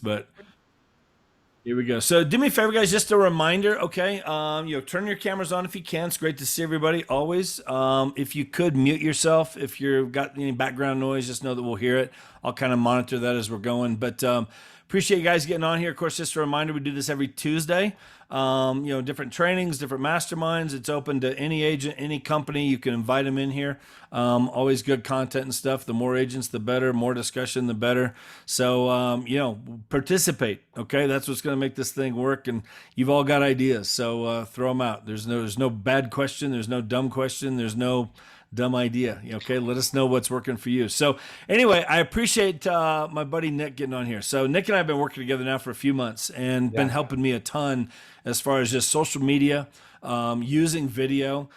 but here we go. So do me a favor, guys, just a reminder, okay? Turn your cameras on if you can. It's great to see everybody always. If you could mute yourself, if you've got any background noise, just know that we'll hear it. I'll kind of monitor that as we're going. But appreciate you guys getting on here. Of course, just a reminder, we do this every Tuesday. Different trainings, different masterminds. It's open to any agent, any company. You can invite them in here. Always good content and stuff. The more agents, the better. More discussion, the better. So, participate. Okay, that's what's going to make this thing work. And you've all got ideas, so throw them out. There's no bad question. There's no dumb question. There's no dumb idea. Okay, let us know what's working for you. So anyway, I appreciate my buddy Nick getting on here. So Nick and I have been working together now for a few months and been Yeah. helping me a ton as far as just social media, using video.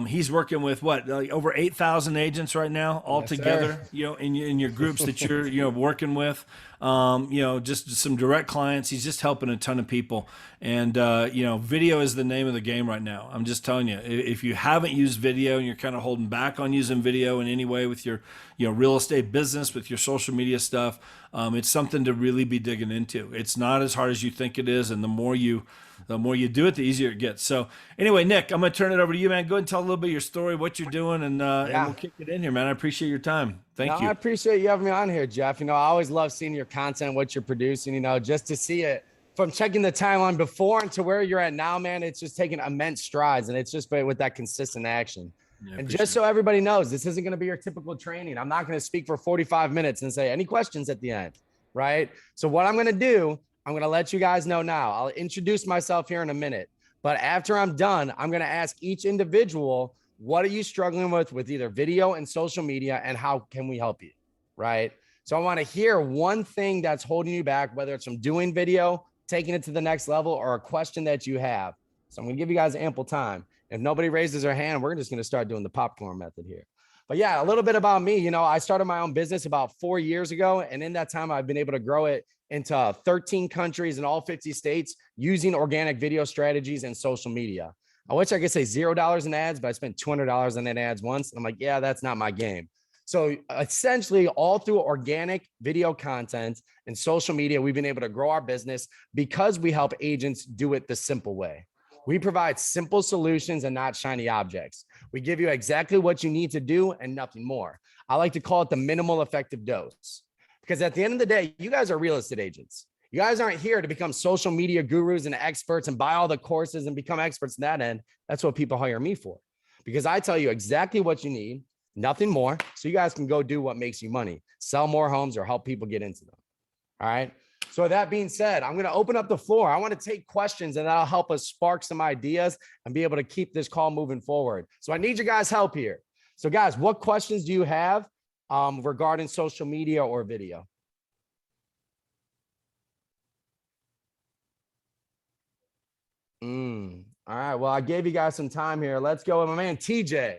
He's working with what, like over 8,000 agents right now all Yes, sir. together, in your groups that you're, working with, just some direct clients. He's just helping a ton of people. And, video is the name of the game right now. I'm just telling you, if you haven't used video and you're kind of holding back on using video in any way with your, real estate business, with your social media stuff, it's something to really be digging into. It's not as hard as you think it is. And the more you do it, the easier it gets. So anyway, Nick, I'm going to turn it over to you, man. Go ahead and tell a little bit of your story, what you're doing, and Yeah. we'll kick it in here, man. I appreciate your time. No, Thank I you. appreciate you having me on here, Jeff. I always love seeing your content, what you're producing, just to see it from checking the timeline before and to where you're at now, man. It's just taking immense strides, and it's just with that consistent action. Yeah, I And appreciate just it. so everybody knows, this isn't going to be your typical training. I'm not going to speak for 45 minutes and say any questions at the end, right? So what I'm going to do, I'm going to let you guys know now. I'll introduce myself here in a minute. But after I'm done, I'm going to ask each individual, what are you struggling with either video and social media, and how can we help you? Right. So I want to hear one thing that's holding you back, whether it's from doing video, taking it to the next level, or a question that you have. So I'm going to give you guys ample time. If nobody raises their hand, we're just going to start doing the popcorn method here. But yeah, a little bit about me. I started my own business about 4 years ago. And in that time, I've been able to grow it into 13 countries in all 50 states using organic video strategies and social media. I wish I could say $0 in ads, but I spent $200 on ads once. And I'm like, yeah, that's not my game. So essentially, all through organic video content and social media, we've been able to grow our business because we help agents do it the simple way. We provide simple solutions and not shiny objects. We give you exactly what you need to do and nothing more. I like to call it the minimal effective dose, because at the end of the day, you guys are real estate agents. You guys aren't here to become social media gurus and experts and buy all the courses and become experts in that end. That's what people hire me for, because I tell you exactly what you need, nothing more. So you guys can go do what makes you money, sell more homes or help people get into them. All right. So with that being said, I'm going to open up the floor. I want to take questions, and that'll help us spark some ideas and be able to keep this call moving forward. So I need your guys' help here. So guys, what questions do you have regarding social media or video? All right. Well, I gave you guys some time here. Let's go with my man, TJ.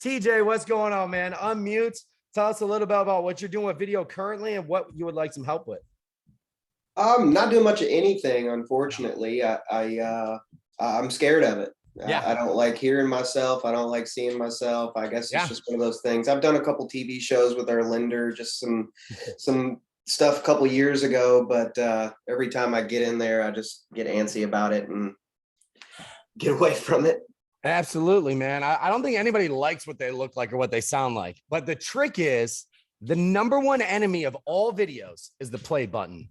TJ, what's going on, man? Unmute. Tell us a little bit about what you're doing with video currently and what you would like some help with. Not doing much of anything, unfortunately. I'm scared of it. Yeah. I don't like hearing myself. I don't like seeing myself. I guess it's Yeah. just one of those things. I've done a couple TV shows with our lender, just some stuff a couple years ago, but every time I get in there, I just get antsy about it and get away from it. Absolutely, man. I don't think anybody likes what they look like or what they sound like. But the trick is, the number one enemy of all videos is the play button.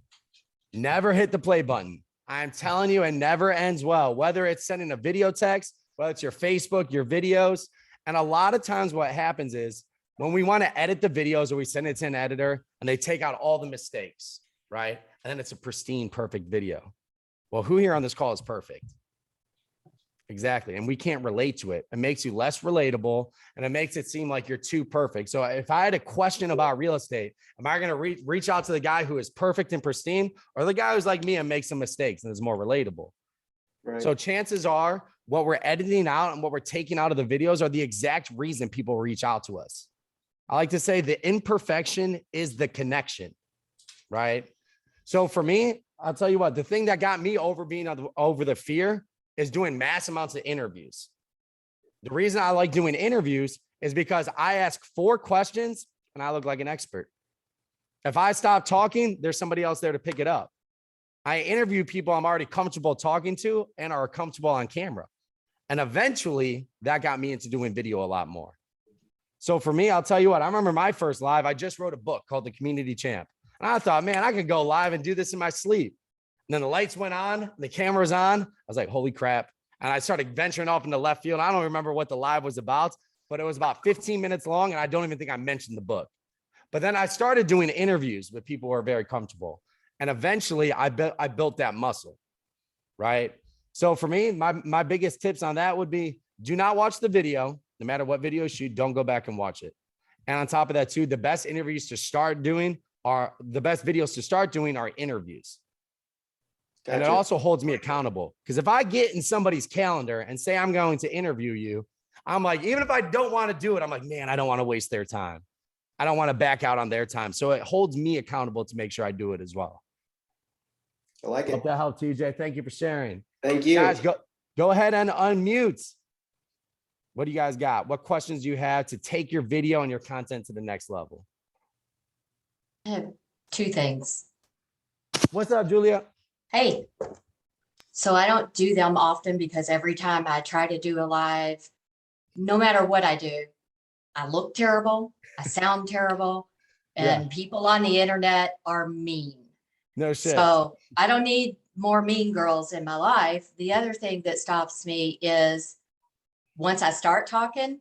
Never hit the play button. I'm telling you, it never ends well, whether it's sending a video text, whether it's your Facebook, your videos. And a lot of times what happens is when we want to edit the videos or we send it to an editor and they take out all the mistakes, right? And then it's a pristine, perfect video. Well, who here on this call is perfect? Exactly. And we can't relate to it. It makes you less relatable, and it makes it seem like you're too perfect. So if I had a question about real estate, am I going to reach out to the guy who is perfect and pristine, or the guy who's like me and makes some mistakes and is more relatable? Right. So chances are what we're editing out and what we're taking out of the videos are the exact reason people reach out to us. I like to say the imperfection is the connection, right? So for me, I'll tell you what, the thing that got me over over the fear is doing mass amounts of interviews. The reason I like doing interviews is because I ask 4 questions and I look like an expert. If I stop talking, there's somebody else there to pick it up. I interview people I'm already comfortable talking to and are comfortable on camera. And eventually that got me into doing video a lot more. So for me, I'll tell you what, I remember my first live, I just wrote a book called The Community Champ. And I thought, man, I could go live and do this in my sleep. And then the lights went on, the camera's on. I was like, holy crap. And I started venturing off into left field. I don't remember what the live was about, but it was about 15 minutes long. And I don't even think I mentioned the book. But then I started doing interviews with people who are very comfortable. And eventually I built that muscle, right? So for me, my biggest tips on that would be, do not watch the video. No matter what video you shoot, don't go back and watch it. And on top of that too, the best videos to start doing are interviews. Gotcha. And it also holds me accountable. Because if I get in somebody's calendar and say I'm going to interview you, I'm like, even if I don't want to do it, I'm like, man, I don't want to waste their time. I don't want to back out on their time. So it holds me accountable to make sure I do it as well. I like it. Hope that helped, TJ. Thank you for sharing. Thank you. Guys, go ahead and unmute. What do you guys got? What questions do you have to take your video and your content to the next level? I have two things. What's up, Julia? Hey, so I don't do them often because every time I try to do a live, no matter what I do, I look terrible, I sound terrible, and people on the internet are mean. No shit. So I don't need more mean girls in my life. The other thing that stops me is once I start talking,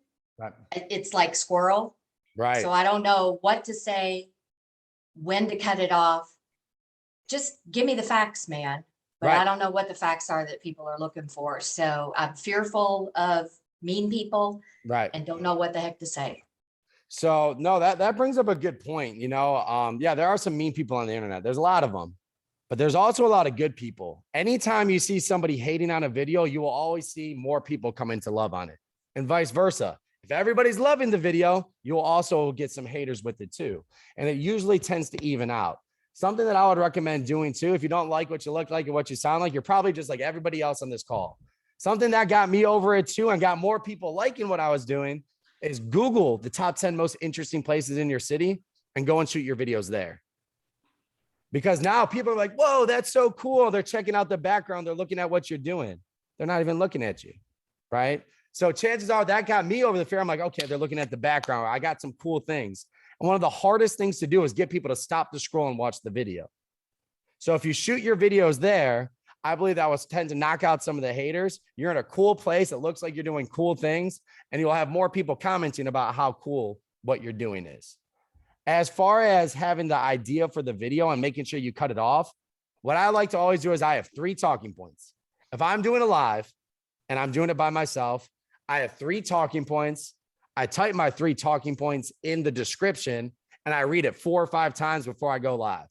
it's like squirrel. Right. So I don't know what to say, when to cut it off. Just give me the facts, man. But I don't know what the facts are that people are looking for. So I'm fearful of mean people, right, and don't know what the heck to say. So no, that brings up a good point. You know, yeah, there are some mean people on the internet. There's a lot of them, but there's also a lot of good people. Anytime you see somebody hating on a video, you will always see more people come in to love on it, and vice versa. If everybody's loving the video, you'll also get some haters with it too. And it usually tends to even out. Something that I would recommend doing too, if you don't like what you look like and what you sound like, you're probably just like everybody else on this call. Something that got me over it too and got more people liking what I was doing is Google the top 10 most interesting places in your city and go and shoot your videos there. Because now people are like, whoa, that's so cool. They're checking out the background. They're looking at what you're doing. They're not even looking at you, right? So chances are that got me over the fear. I'm like, okay, they're looking at the background. I got some cool things. And one of the hardest things to do is get people to stop the scroll and watch the video. So if you shoot your videos there, I believe that will tend to knock out some of the haters. You're in a cool place. It looks like you're doing cool things, and you'll have more people commenting about how cool what you're doing is. As far as having the idea for the video and making sure you cut it off, what I like to always do is I have 3 talking points. If I'm doing a live and I'm doing it by myself, I have 3 talking points. I type my 3 talking points in the description and I read it 4 or 5 times before I go live.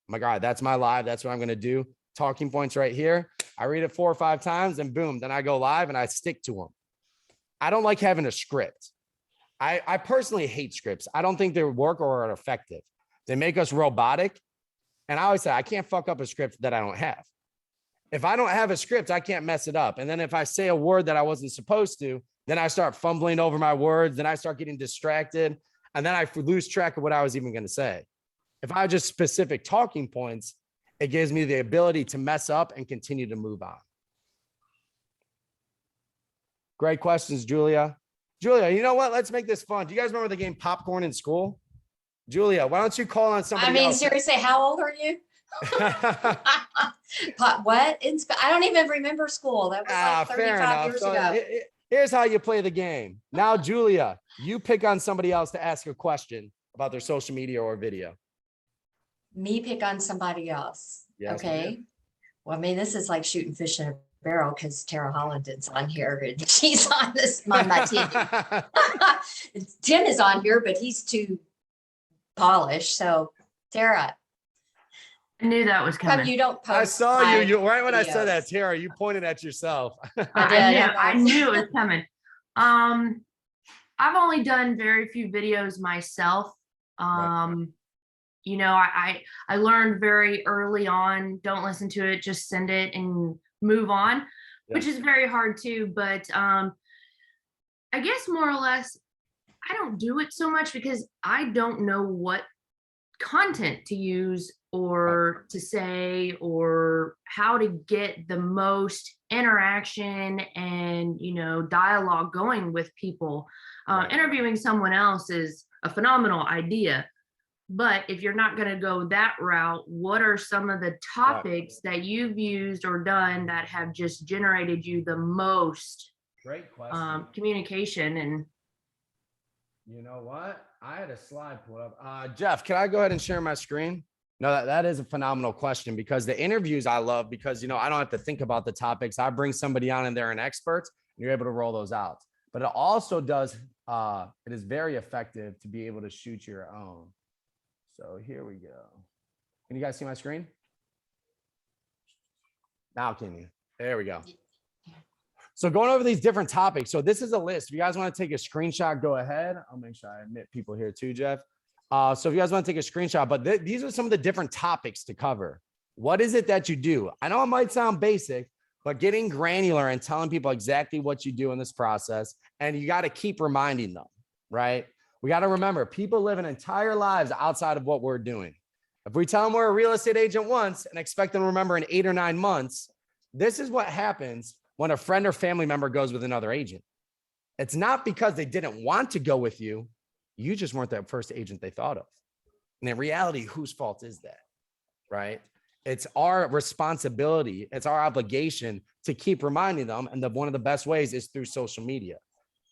I'm like, all right, that's my live. That's what I'm going to do. Talking points right here. I read it 4 or 5 times and boom, then I go live and I stick to them. I don't like having a script. I personally hate scripts. I don't think they work or are effective. They make us robotic. And I always say, I can't fuck up a script that I don't have. If I don't have a script, I can't mess it up. And then if I say a word that I wasn't supposed to, then I start fumbling over my words. Then I start getting distracted. And then I lose track of what I was even going to say. If I have just specific talking points, it gives me the ability to mess up and continue to move on. Great questions, Julia. Julia, you know what? Let's make this fun. Do you guys remember the game Popcorn in School? Julia, why don't you call on somebody else? Seriously, how old are you? What? I don't even remember school. That was like 35 years ago. Here's how you play the game. Now, Julia, you pick on somebody else to ask a question about their social media or video. Me pick on somebody else. Yes, okay. ma'am. Well, I mean, this is like shooting fish in a barrel because Tara Holland's on here and she's on my team. Tim is on here, but he's too polished. So, Tara. I knew that was coming. You don't post. I saw you right when videos. I said that, Tara, you pointed at yourself. I knew it was coming. I've only done very few videos myself. Right. You know, I learned very early on, don't listen to it, just send it and move on, which is very hard too. But I guess more or less, I don't do it so much because I don't know what content to use or to say, or how to get the most interaction and, you know, dialogue going with people. Interviewing someone else is a phenomenal idea. But if you're not going to go that route, what are some of the topics that you've used or done that have just generated you the most Great question. communication? And you know what? I had a slide pulled up. Jeff, can I go ahead and share my screen? No, that is a phenomenal question, because the interviews I love, because, you know, I don't have to think about the topics. I bring somebody on and they're an expert, and you're able to roll those out. But it also does, it is very effective to be able to shoot your own. So here we go. Can you guys see my screen? Now can you? There we go. So going over these different topics. So this is a list. If you guys want to take a screenshot, go ahead. I'll make sure I admit people here too, Jeff. So if you guys want to take a screenshot, but these are some of the different topics to cover. What is it that you do? I know it might sound basic, but getting granular and telling people exactly what you do in this process. And you got to keep reminding them, right? We got to remember, people live an entire lives outside of what we're doing. If we tell them we're a real estate agent once and expect them to remember in 8 or 9 months, this is what happens when a friend or family member goes with another agent. It's not because they didn't want to go with you. You just weren't that first agent they thought of. And in reality, whose fault is that, right? It's our responsibility. It's our obligation to keep reminding them. And one of the best ways is through social media.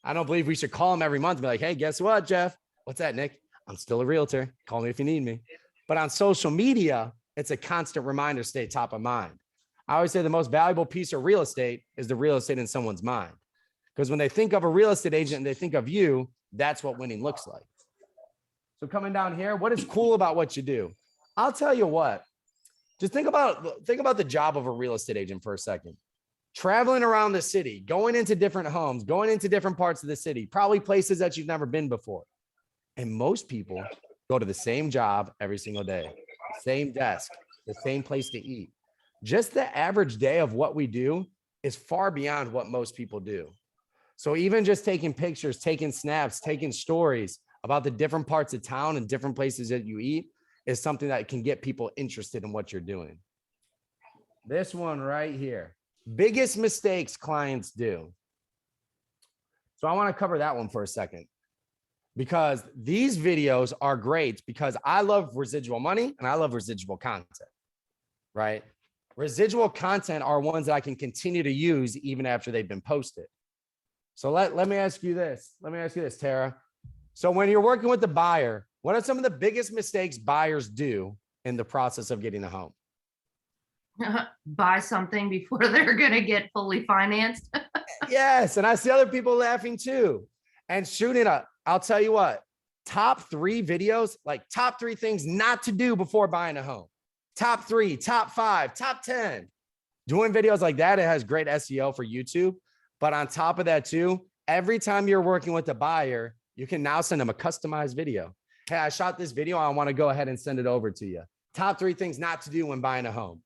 I don't believe we should call them every month and be like, hey, guess what, Jeff? What's that, Nick? I'm still a realtor. Call me if you need me. But on social media, it's a constant reminder to stay top of mind. I always say the most valuable piece of real estate is the real estate in someone's mind. Because when they think of a real estate agent and they think of you, that's what winning looks like. So coming down here, what is cool about what you do? I'll tell you what, just think about the job of a real estate agent for a second. Traveling around the city, going into different homes, going into different parts of the city, probably places that you've never been before. And most people go to the same job every single day, same desk, the same place to eat. Just the average day of what we do is far beyond what most people do. So even just taking pictures, taking snaps, taking stories about the different parts of town and different places that you eat is something that can get people interested in what you're doing. This one right here. Biggest mistakes clients do. So I want to cover that one for a second, because these videos are great because I love residual money and I love residual content, right? Residual content are ones that I can continue to use even after they've been posted. So let me ask you this. Let me ask you this, Tara. So when you're working with the buyer, what are some of the biggest mistakes buyers do in the process of getting a home? buy something before they're going to get fully financed. Yes. And I see other people laughing too. And shooting up. I'll tell you what, top 3 videos, like top 3 things not to do before buying a home. Top 3, top 5, top 10. Doing videos like that, it has great SEO for YouTube. But on top of that too, every time you're working with a buyer, you can now send them a customized video. Hey, I shot this video. I want to go ahead and send it over to you. Top 3 things not to do when buying a home.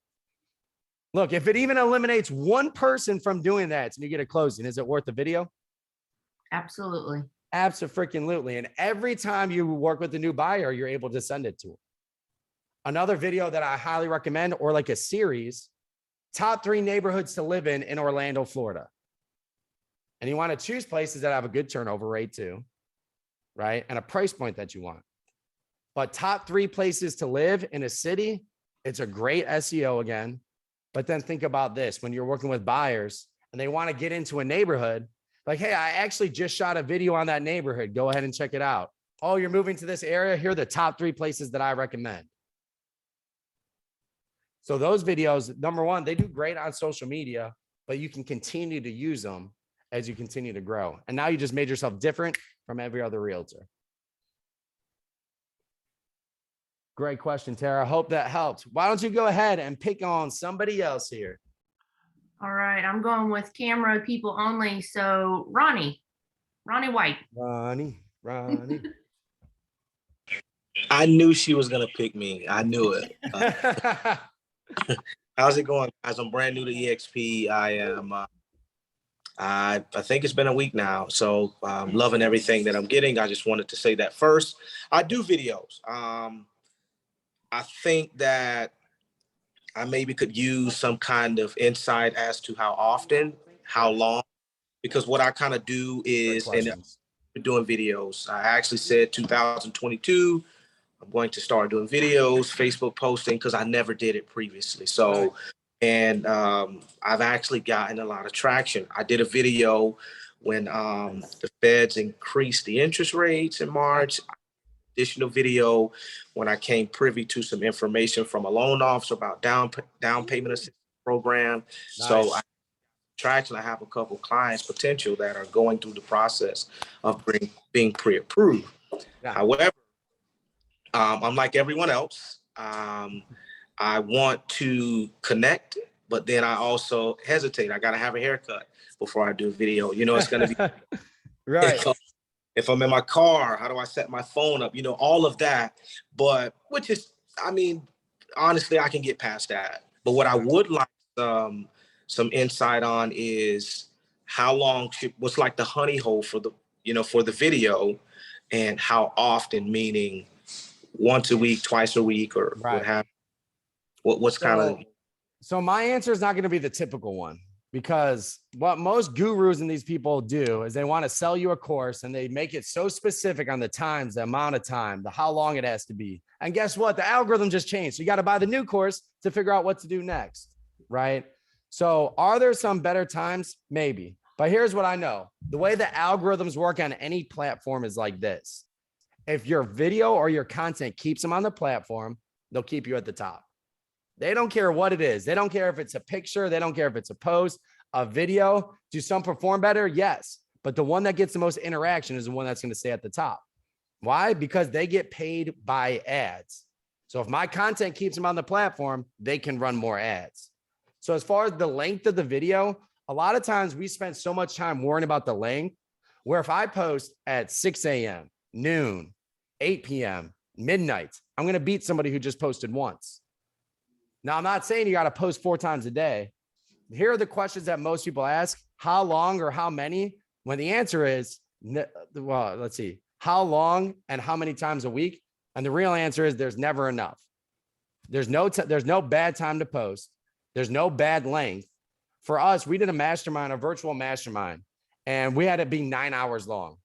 Look, if it even eliminates one person from doing that and you get a closing, is it worth the video? Absolutely. Absolutely. And every time you work with a new buyer, you're able to send it to them. Another video that I highly recommend, or like a series, top 3 neighborhoods to live in Orlando, Florida. And you want to choose places that have a good turnover rate too, right? And a price point that you want. But top 3 places to live in a city, it's a great SEO again. But then think about this, when you're working with buyers and they want to get into a neighborhood, like, hey, I actually just shot a video on that neighborhood. Go ahead and check it out. Oh, you're moving to this area? Here are the top 3 places that I recommend. So those videos, number one, they do great on social media, but you can continue to use them as you continue to grow. And now you just made yourself different from every other realtor. Great question, Tara. Hope that helped. Why don't you go ahead and pick on somebody else here? All right. I'm going with camera people only. So Ronnie White. Ronnie. I knew she was going to pick me. I knew it. How's it going, guys? I'm brand new to EXP. I am, I think it's been a week now. So I'm loving everything that I'm getting. I just wanted to say that first. I do videos. I think that I maybe could use some kind of insight as to how often, how long, because what I kind of do Great is, and questions. doing videos. I actually said 2022, I'm going to start doing videos, Facebook posting, because I never did it previously. So, Right. and I've actually gotten a lot of traction. I did a video when the feds increased the interest rates in March. Additional video when I came privy to some information from a loan officer about down payment assistance program. So Nice. I traction. I have a couple clients potential that are going through the process of being pre-approved. Yeah. However, I'm like everyone else. I want to connect, but then I also hesitate. I got to have a haircut before I do a video. You know, it's going to be Right. if I'm in my car, how do I set my phone up? You know, all of that. But which is, I mean, honestly, I can get past that. But what I would like some insight on is how long what's like the honey hole for the, you know, for the video, and how often, meaning once a week, twice a week, or what Right. have what's kind of. So my answer is not going to be the typical one, because what most gurus and these people do is they want to sell you a course and they make it so specific on the times, the amount of time, the how long it has to be. And guess what? The algorithm just changed. So you got to buy the new course to figure out what to do next, right? So are there some better times? Maybe. But here's what I know. The way the algorithms work on any platform is like this. If your video or your content keeps them on the platform, they'll keep you at the top. They don't care what it is. They don't care if it's a picture. They don't care if it's a post, a video. Do some perform better? Yes. But the one that gets the most interaction is the one that's going to stay at the top. Why? Because they get paid by ads. So if my content keeps them on the platform, they can run more ads. So as far as the length of the video, a lot of times we spend so much time worrying about the length, where if I post at 6 a.m., noon, 8 p.m., midnight, I'm going to beat somebody who just posted once. Now, I'm not saying you got to post 4 times a day. Here are the questions that most people ask: how long or how many? When the answer is, well, let's see, how long and how many times a week? And the real answer is there's never enough. There's no bad time to post. There's no bad length. For us, we did a mastermind, a virtual mastermind, and we had it be 9 hours long.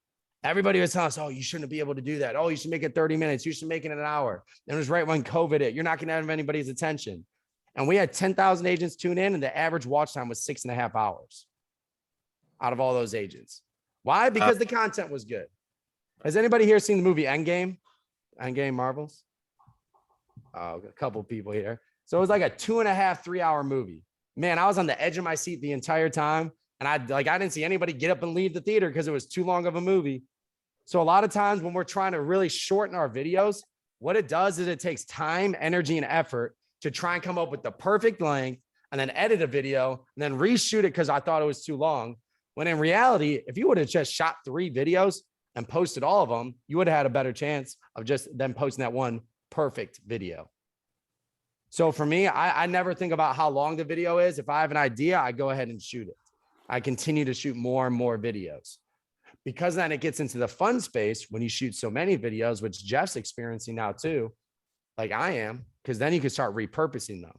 Everybody was telling us, oh, you shouldn't be able to do that. Oh, you should make it 30 minutes. You should make it an hour. And it was right when COVID hit. You're not going to have anybody's attention. And we had 10,000 agents tune in, and the average watch time was 6.5 hours out of all those agents. Why? Because the content was good. Has anybody here seen the movie Endgame? Endgame Marvels? Oh, a couple people here. So it was like a 2.5, 3 hour movie. Man, I was on the edge of my seat the entire time. And I didn't see anybody get up and leave the theater because it was too long of a movie. So a lot of times when we're trying to really shorten our videos, what it does is it takes time, energy, and effort to try and come up with the perfect length, and then edit a video and then reshoot it because I thought it was too long. When in reality, if you would have just shot 3 videos and posted all of them, you would have had a better chance of just them posting that one perfect video. So for me, I never think about how long the video is. If I have an idea, I go ahead and shoot it. I continue to shoot more and more videos, because then it gets into the fun space when you shoot so many videos, which Jeff's experiencing now too, like I am, because then you can start repurposing them,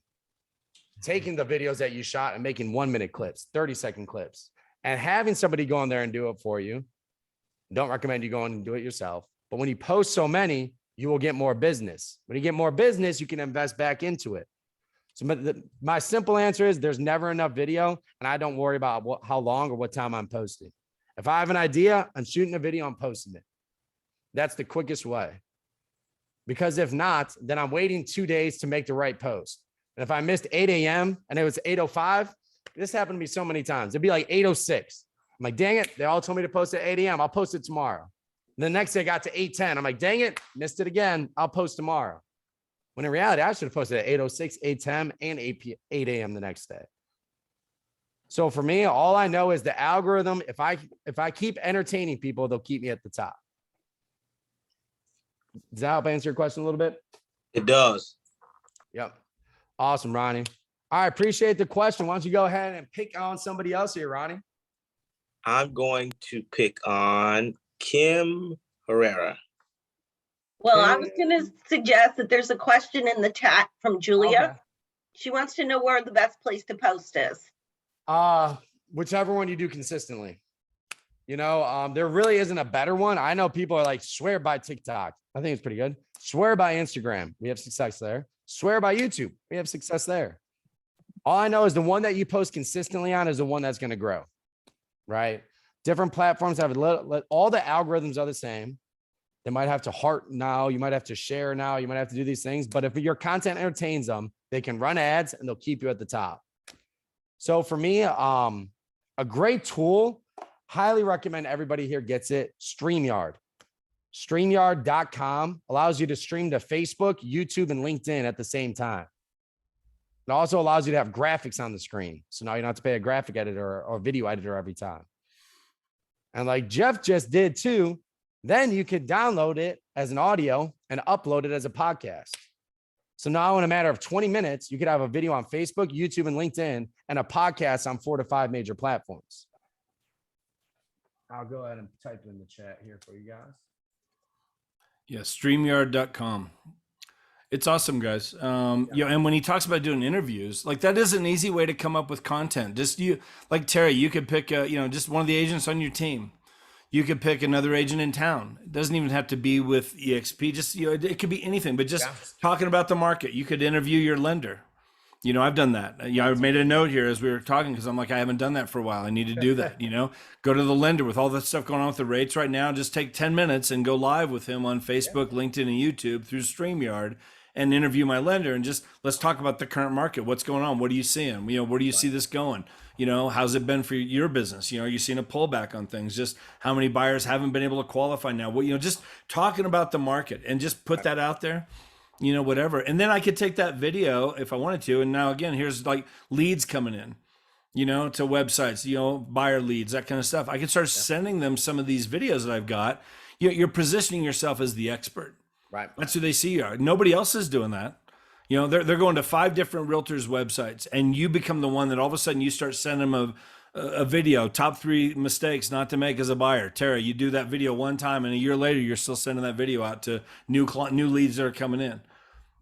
taking the videos that you shot and making 1-minute clips, 30-second clips, and having somebody go in there and do it for you. Don't recommend you going and do it yourself. But when you post so many, you will get more business. When you get more business, you can invest back into it. So my simple answer is there's never enough video, and I don't worry about how long or what time I'm posting. If I have an idea, I'm shooting a video, I'm posting it. That's the quickest way. Because if not, then I'm waiting 2 days to make the right post. And if I missed 8 a.m. and it was 8:05, this happened to me so many times. It'd be like 8:06. I'm like, dang it, they all told me to post at 8 a.m. I'll post it tomorrow. And the next day I got to 8:10. I'm like, dang it, missed it again. I'll post tomorrow. When in reality, I should have posted at 8:06, 8:10, and 8 a.m. the next day. So for me, all I know is the algorithm. If I keep entertaining people, they'll keep me at the top. Does that help answer your question a little bit? It does. Yep. Awesome, Ronnie. All right, appreciate the question. Why don't you go ahead and pick on somebody else here, Ronnie? I'm going to pick on Kim Herrera. Well, I was going to suggest that there's a question in the chat from Julia. Okay. She wants to know where the best place to post is. Whichever one you do consistently. You know, there really isn't a better one. I know people are like, swear by TikTok. I think it's pretty good. Swear by Instagram. We have success there. Swear by YouTube. We have success there. All I know is the one that you post consistently on is the one that's going to grow, right? Different platforms have all the algorithms are the same. They might have to heart now. You might have to share now. You might have to do these things. But if your content entertains them, they can run ads and they'll keep you at the top. So for me, a great tool, highly recommend everybody here gets it. StreamYard. StreamYard.com allows you to stream to Facebook, YouTube, and LinkedIn at the same time. It also allows you to have graphics on the screen. So now you don't have to pay a graphic editor or video editor every time. And like Jeff just did too, then you could download it as an audio and upload it as a podcast. So now in a matter of 20 minutes, you could have a video on Facebook, YouTube, and LinkedIn, and a podcast on 4 to 5 major platforms. I'll go ahead and type it in the chat here for you guys. Yeah, StreamYard.com. It's awesome, guys. And when he talks about doing interviews, like that is an easy way to come up with content. Just like Terry, you could pick just one of the agents on your team. You could pick another agent in town. It doesn't even have to be with EXP. Just, it could be anything, but just talking about the market. You could interview your lender. I've done that. I made a note here as we were talking because I'm like, I haven't done that for a while. I need to do that. Go to the lender with all that stuff going on with the rates right now. Just take 10 minutes and go live with him on Facebook, LinkedIn, and YouTube through StreamYard and interview my lender and just let's talk about the current market. What's going on? What are you seeing? Where do you see this going? How's it been for your business? Are you seeing a pullback on things? Just how many buyers haven't been able to qualify now? Just talking about the market and just put that out there. Whatever. And then I could take that video if I wanted to. And now again, here's like leads coming in, to websites, buyer leads, that kind of stuff. I could start sending them some of these videos that I've got. You're positioning yourself as the expert. Right. That's who they see you are. Nobody else is doing that. They're going to 5 different realtors websites and you become the one that all of a sudden you start sending them a video, top 3 mistakes not to make as a buyer. Terry, you do that video one time and a year later, you're still sending that video out to new leads that are coming in.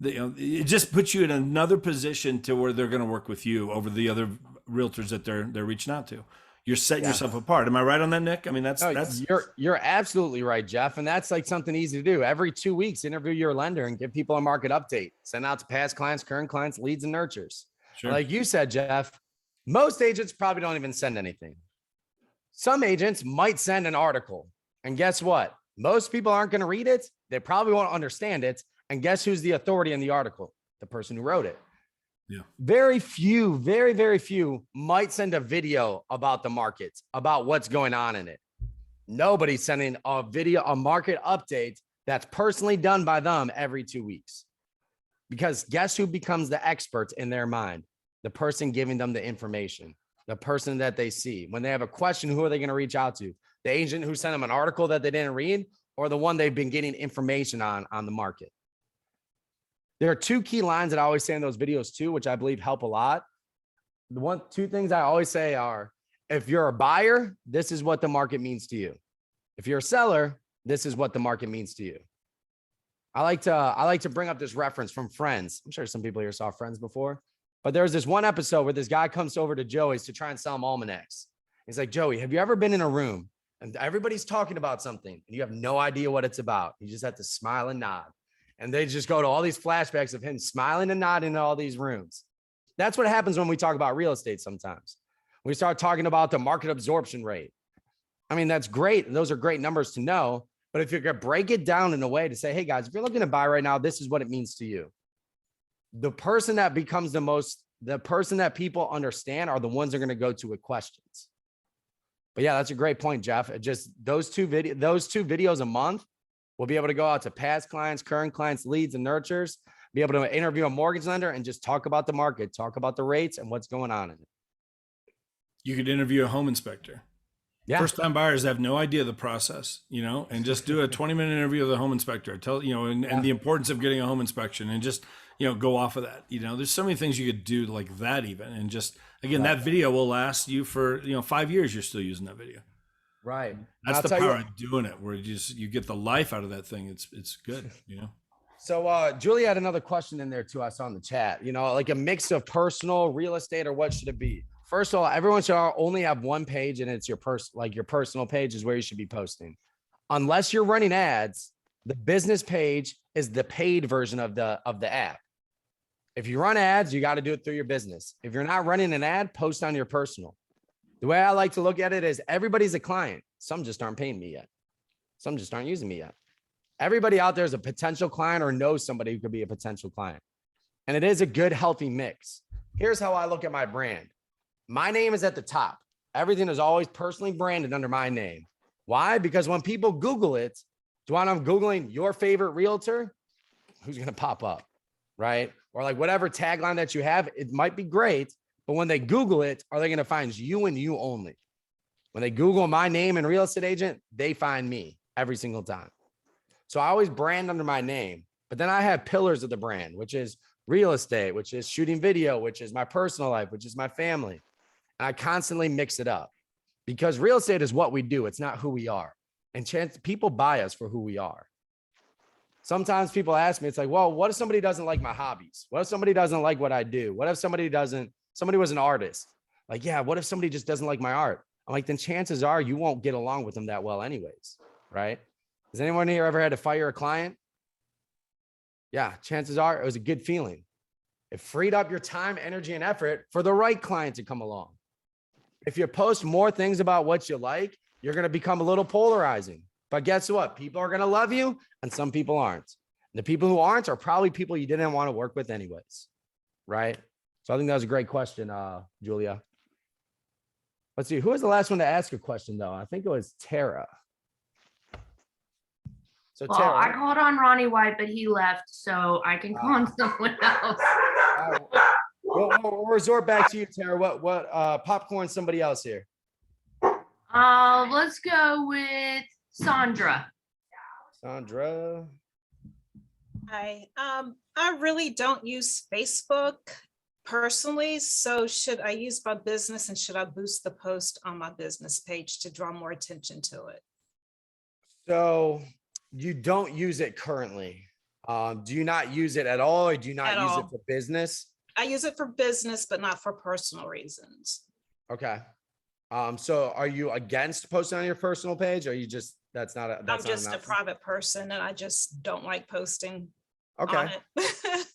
It just puts you in another position to where they're going to work with you over the other realtors that they're reaching out to. You're setting yourself apart. Am I right on that, Nick? I mean, that's you're absolutely right, Jeff. And that's like something easy to do. Every 2 weeks, interview your lender and give people a market update. Send out to past clients, current clients, leads, and nurtures. Sure. Like you said, Jeff, most agents probably don't even send anything. Some agents might send an article. And guess what? Most people aren't going to read it. They probably won't understand it. And guess who's the authority in the article? The person who wrote it. Yeah. Very few, very, very few might send a video about the market, about what's going on in it. Nobody's sending a video, a market update that's personally done by them every 2 weeks. Because guess who becomes the expert in their mind? The person giving them the information, the person that they see. When they have a question, who are they going to reach out to? The agent who sent them an article that they didn't read, or the one they've been getting information on the market? There are 2 key lines that I always say in those videos too, which I believe help a lot. The 2 things I always say are, if you're a buyer, this is what the market means to you. If you're a seller, this is what the market means to you. I like to bring up this reference from Friends. I'm sure some people here saw Friends before, but there's this one episode where this guy comes over to Joey's to try and sell him almanacs. He's like, Joey, have you ever been in a room and everybody's talking about something and you have no idea what it's about? You just have to smile and nod. And they just go to all these flashbacks of him smiling and nodding in all these rooms. That's what happens when we talk about real estate sometimes. We start talking about the market absorption rate. I mean, that's great. Those are great numbers to know. But if you're going to break it down in a way to say, hey, guys, if you're looking to buy right now, this is what it means to you. The person that becomes the person that people understand are the ones they're going to go to with questions. But yeah, that's a great point, Jeff. Just those two videos a month. We'll be able to go out to past clients, current clients, leads, and nurtures, be able to interview a mortgage lender and just talk about the market, talk about the rates and what's going on in it. You could interview a home inspector. Yeah. First-time buyers have no idea the process, and just do a 20-minute interview with a home inspector. Tell, and the importance of getting a home inspection and just, go off of that. There's so many things you could do like that even. And just, again, that video will last you for, 5 years. You're still using that video. Right. That's I'll the tell you power what- of doing it, where you get the life out of that thing. It's good, you know. So Julie had another question in there too. I saw in the chat, like a mix of personal, real estate, or what should it be? First of all, everyone should only have one page, and it's your your personal page is where you should be posting. Unless you're running ads, the business page is the paid version of the app. If you run ads, you got to do it through your business. If you're not running an ad, post on your personal. The way I like to look at it is everybody's a client. Some just aren't paying me yet. Some just aren't using me yet. Everybody out there is a potential client or knows somebody who could be a potential client. And it is a good, healthy mix. Here's how I look at my brand. My name is at the top. Everything is always personally branded under my name. Why? Because when people Google it, do I'm Googling your favorite realtor? Who's going to pop up? Right? Or like whatever tagline that you have, it might be great, but when they Google it, are they going to find you and you only? When they Google my name and real estate agent, they find me every single time. So I always brand under my name, but then I have pillars of the brand, which is real estate, which is shooting video, which is my personal life, which is my family. And I constantly mix it up because real estate is what we do. It's not who we are. And people buy us for who we are. Sometimes people ask me, it's like, well, what if somebody doesn't like my hobbies? What if somebody doesn't like what I do? What if somebody was an artist? Like, yeah, what if somebody just doesn't like my art? I'm like, then chances are you won't get along with them that well anyways, right? Has anyone here ever had to fire a client? Yeah, chances are it was a good feeling. It freed up your time, energy, and effort for the right client to come along. If you post more things about what you like, you're going to become a little polarizing. But guess what? People are going to love you and some people aren't. And the people who aren't are probably people you didn't want to work with anyways, right? So I think that was a great question, Julia. Let's see. Who was the last one to ask a question, though? I think it was Tara. So Well, Tara, I called on Ronnie White, but he left, so I can call on someone else. we'll resort back to you, Tara. What popcorn somebody else here? Let's go with Sandra. Sandra. Hi. I really don't use Facebook personally. So should I use my business and should I boost the post on my business page to draw more attention to it? So you don't use it currently. Do you not use it at all, or do you not At use all. it for business? I use it for business, but not for personal reasons. Okay. So are you against posting on your personal page, or you just that's not I'm just a private person and I just don't like posting on it.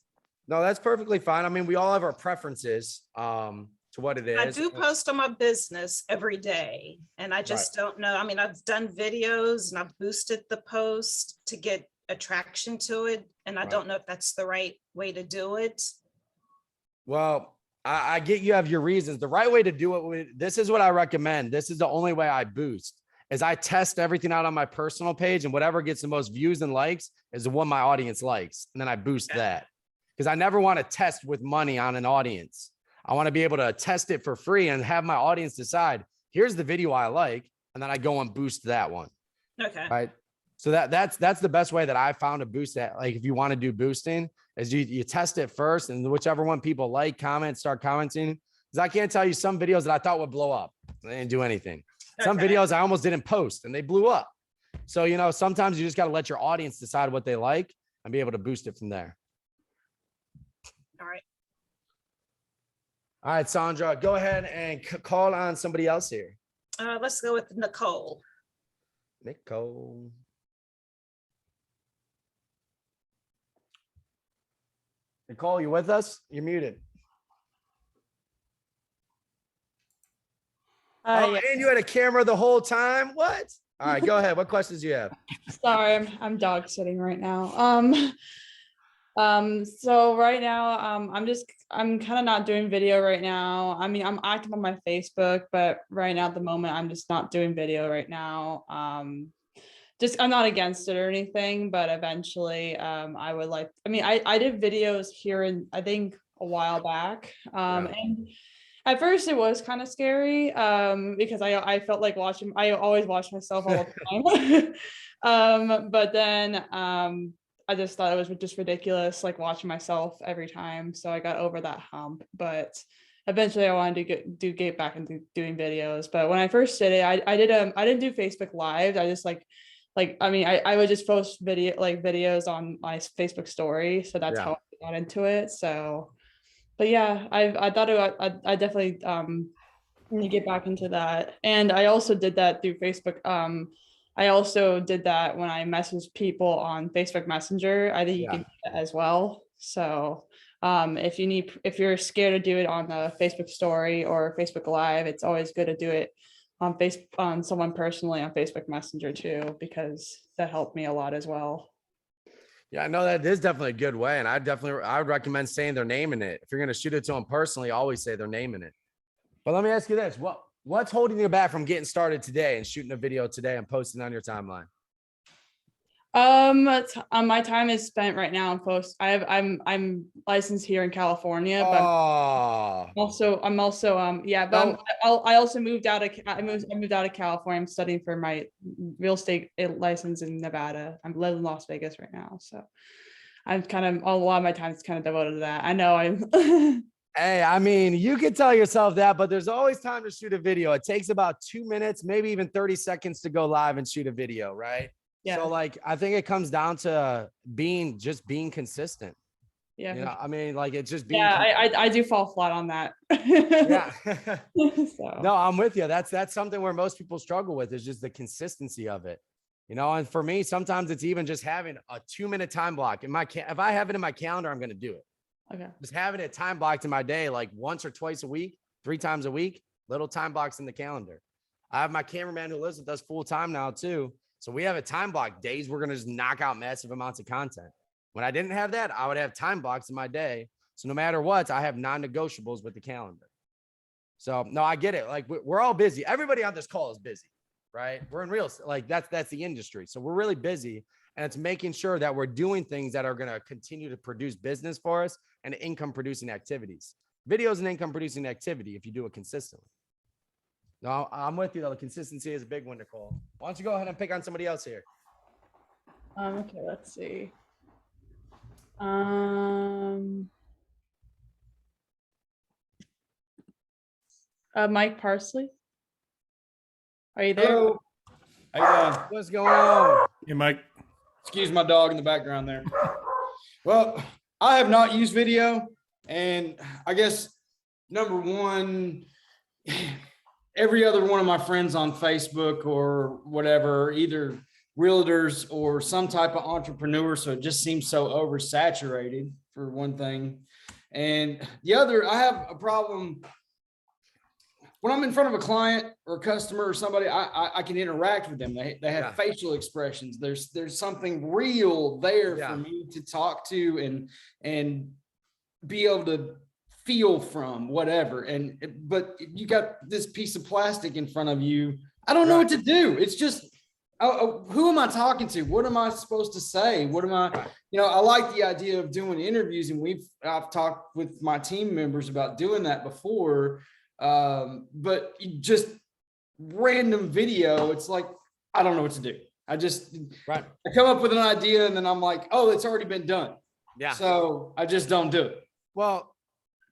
No, that's perfectly fine. I mean, we all have our preferences to what it is. I do post on my business every day and I just don't know. I mean, I've done videos and I've boosted the post to get attraction to it. And I don't know if that's the right way to do it. Well, I get you have your reasons. The right way to do it, this is what I recommend. This is the only way I boost, is I test everything out on my personal page, and whatever gets the most views and likes is the one my audience likes. And then I boost that, because I never want to test with money on an audience. I want to be able to test it for free and have my audience decide, here's the video I like, and then I go and boost that one. Okay. Right. So that's the best way that I found to boost that. Like if you want to do boosting, is you test it first, and whichever one people like, start commenting. Because I can't tell you some videos that I thought would blow up. They didn't do anything. Some videos I almost didn't post and they blew up. So, sometimes you just got to let your audience decide what they like and be able to boost it from there. All right. All right, Sandra, go ahead and call on somebody else here. Let's go with Nicole. Nicole. Nicole, you with us? You're muted. Oh, Yeah. and you had a camera the whole time? What? All right, go ahead. What questions do you have? Sorry, I'm dog sitting right now. So right now, I'm kind of not doing video right now. I mean, I'm active on my Facebook, but right now at the moment, I'm just not doing video right now. I'm not against it or anything, but eventually, I would like, I did videos here I think a while back. And at first it was kind of scary, because I felt like I always watch myself all the time. But then, I just thought it was just ridiculous, like watching myself every time. So I got over that hump, but eventually I wanted to get back into doing videos. But when I first did it, I didn't do Facebook Live. I just I mean, I would just post videos on my Facebook story. So that's how I got into it. So, but yeah, I thought I definitely need to get back into that. And I also did that through Facebook. I also did that when I messaged people on Facebook Messenger. I think you can do that as well. So if you're scared to do it on the Facebook story or Facebook Live, it's always good to do it on someone personally on Facebook Messenger too, because that helped me a lot as well. Yeah, I know that is definitely a good way. And I would recommend saying their name in it. If you're going to shoot it to them personally, always say their name in it. But let me ask you this. What's holding you back from getting started today and shooting a video today and posting on your timeline? My time is spent right now in post. I'm licensed here in California, but I'm also I also moved out of I moved out of California. I'm studying for my real estate license in Nevada. I'm living in Las Vegas right now, so I'm kind of a lot of my time is kind of devoted to that. I know I'm Hey, I mean, you can tell yourself that, but there's always time to shoot a video. It takes about 2 minutes, maybe even 30 seconds to go live and shoot a video, right? Yeah. So like, I think it comes down to being consistent. Yeah. You know, I mean, like it's just being. Yeah, I do fall flat on that. Yeah. So. No, I'm with you. That's something where most people struggle with is just the consistency of it. You know, and for me, sometimes it's even just having a 2-minute time block in my if I have it in my calendar, I'm going to do it. Okay. Just having it time blocked in my day, like once or twice a week, 3 times a week, little time blocks in the calendar. I have my cameraman who lives with us full time now too. So we have a time block days. We're going to just knock out massive amounts of content. When I didn't have that, I would have time blocks in my day. So no matter what, I have non-negotiables with the calendar. So no, I get it. Like we're all busy. Everybody on this call is busy, right? We're in real estate. Like that's the industry. So we're really busy. And it's making sure that we're doing things that are going to continue to produce business for us and income producing activities. Video is an income producing activity if you do it consistently. No, I'm with you though. The consistency is a big one, Nicole. Why don't you go ahead and pick on somebody else here? Okay, let's see. Mike Parsley. Are you there? Hello. How you doing? What's going on? Hey, Mike. Excuse my dog in the background there. Well, I have not used video, and I guess number one, every other one of my friends on Facebook or whatever, either realtors or some type of entrepreneur. So it just seems so oversaturated for one thing. And the other, I have a problem when I'm in front of a client or a customer or somebody, I can interact with them. They have facial expressions. There's something real there for me to talk to and be able to feel from whatever. But you got this piece of plastic in front of you. I don't know what to do. It's just, who am I talking to? What am I supposed to say? What am I, I like the idea of doing interviews, and I've talked with my team members about doing that before. But just random video, it's like, I don't know what to do. I come up with an idea and then I'm like, oh, it's already been done. Yeah. So I just don't do it. Well,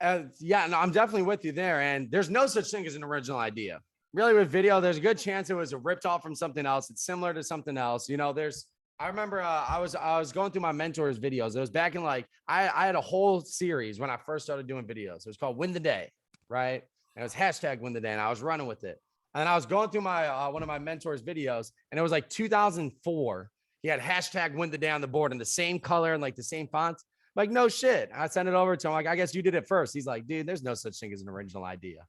no, I'm definitely with you there. And there's no such thing as an original idea. Really, with video, there's a good chance it was ripped off from something else. It's similar to something else. I remember I was going through my mentor's videos. It was back in I had a whole series when I first started doing videos. It was called Win the Day, right? And it was hashtag Win the Day, and I was running with it. And I was going through my one of my mentor's videos, and it was like 2004. He had hashtag Win the Day on the board in the same color and like the same font. Like, no shit. I sent it over to him. Like, I guess you did it first. He's like, dude, there's no such thing as an original idea.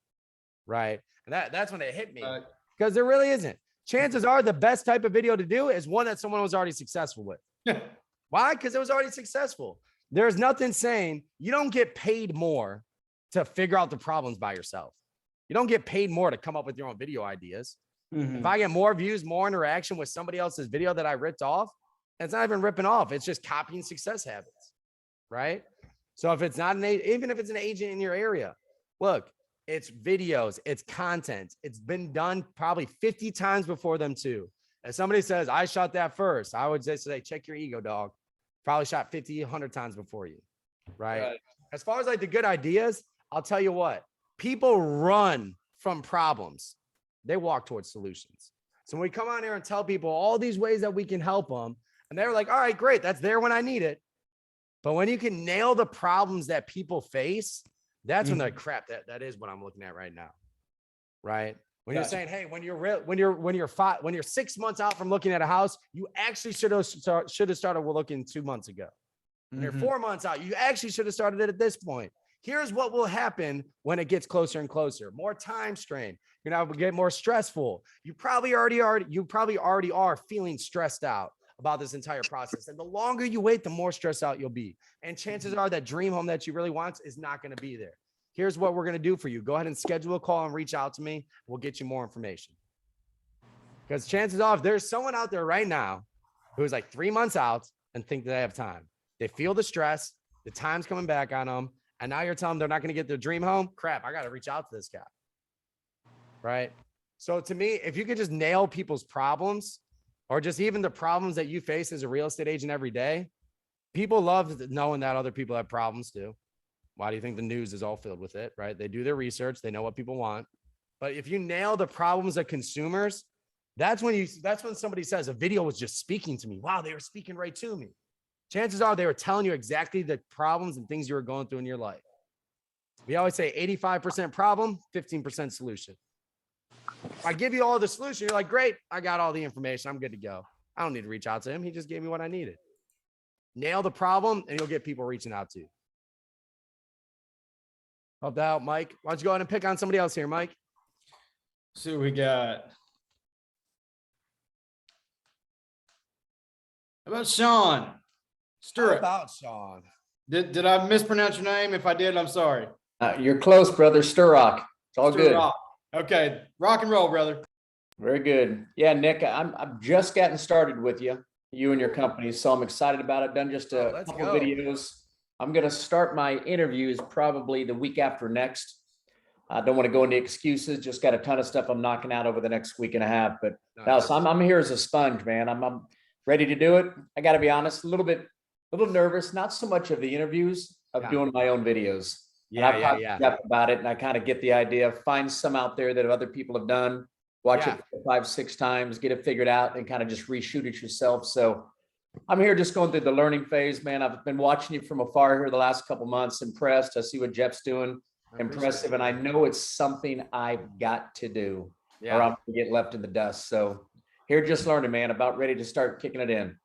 Right. And that's when it hit me, because there really isn't. Chances are the best type of video to do is one that someone was already successful with. Why? Because it was already successful. There's nothing saying you don't get paid more to figure out the problems by yourself. You don't get paid more to come up with your own video ideas. If I get more views, more interaction with somebody else's video that I ripped off, it's not even ripping off. It's just copying success habits, right? So if it's not even if it's an agent in your area, look, it's videos, it's content. It's been done probably 50 times before them too. If somebody says, I shot that first, I would just say, check your ego, dog. Probably shot 50, 100 times before you, right? As far as like the good ideas, I'll tell you what, People run from problems. They walk towards solutions. So when we come on here and tell people all these ways that we can help them, and they're like, all right, great, that's there when I need it. But when you can nail the problems that people face, that's when they're like, crap, that is what I'm looking at right now. Right? When you're saying, hey, when you're 6 months out from looking at a house, you actually should have started looking 2 months ago. When you're 4 months out, you actually should have started it at this point. Here's what will happen when it gets closer and closer. More time strain. You're now get more stressful. You probably already are feeling stressed out about this entire process. And the longer you wait, the more stressed out you'll be. And chances are that dream home that you really want is not going to be there. Here's what we're going to do for you. Go ahead and schedule a call and reach out to me. We'll get you more information. Because chances are, if there's someone out there right now who's like 3 months out and think that they have time, they feel the stress, the time's coming back on them, and now you're telling them they're not going to get their dream home. Crap, I got to reach out to this guy. Right? So to me, if you could just nail people's problems, or just even the problems that you face as a real estate agent every day, people love knowing that other people have problems too. Why do you think the news is all filled with it, right? They do their research. They know what people want. But if you nail the problems of consumers, that's when somebody says a video was just speaking to me. Wow, they were speaking right to me. Chances are they were telling you exactly the problems and things you were going through in your life. We always say 85% problem, 15% solution. If I give you all the solution, you're like, great, I got all the information. I'm good to go. I don't need to reach out to him. He just gave me what I needed. Nail the problem and you'll get people reaching out to you. Help that out, Mike. Why don't you go ahead and pick on somebody else here, Mike? See what we got. How about Sean How Sturrock? about Sean? Did I mispronounce your name? If I did, I'm sorry. You're close, brother. Sturrock. It's all good. Sturrock. Okay, rock and roll, brother. Very good. Yeah, Nick, I'm just getting started with you and your company, so I'm excited about it. Done just a couple videos. I'm going to start my interviews probably the week after next. I don't want to go into excuses. Just got a ton of stuff I'm knocking out over the next week and a half. But no, so I'm here as a sponge, man. I'm ready to do it. I got to be honest, a little nervous. Not so much of the interviews, of doing my own videos. Yeah. About it, and I kind of get the idea. Find some out there that other people have done. Watch it 5, 6 times, get it figured out, and kind of just reshoot it yourself. So I'm here just going through the learning phase, man. I've been watching you from afar here the last couple months. Impressed. I see what Jeff's doing. Impressive, and I know it's something I've got to do, or I'm gonna get left in the dust. So here, just learning, man. About ready to start kicking it in.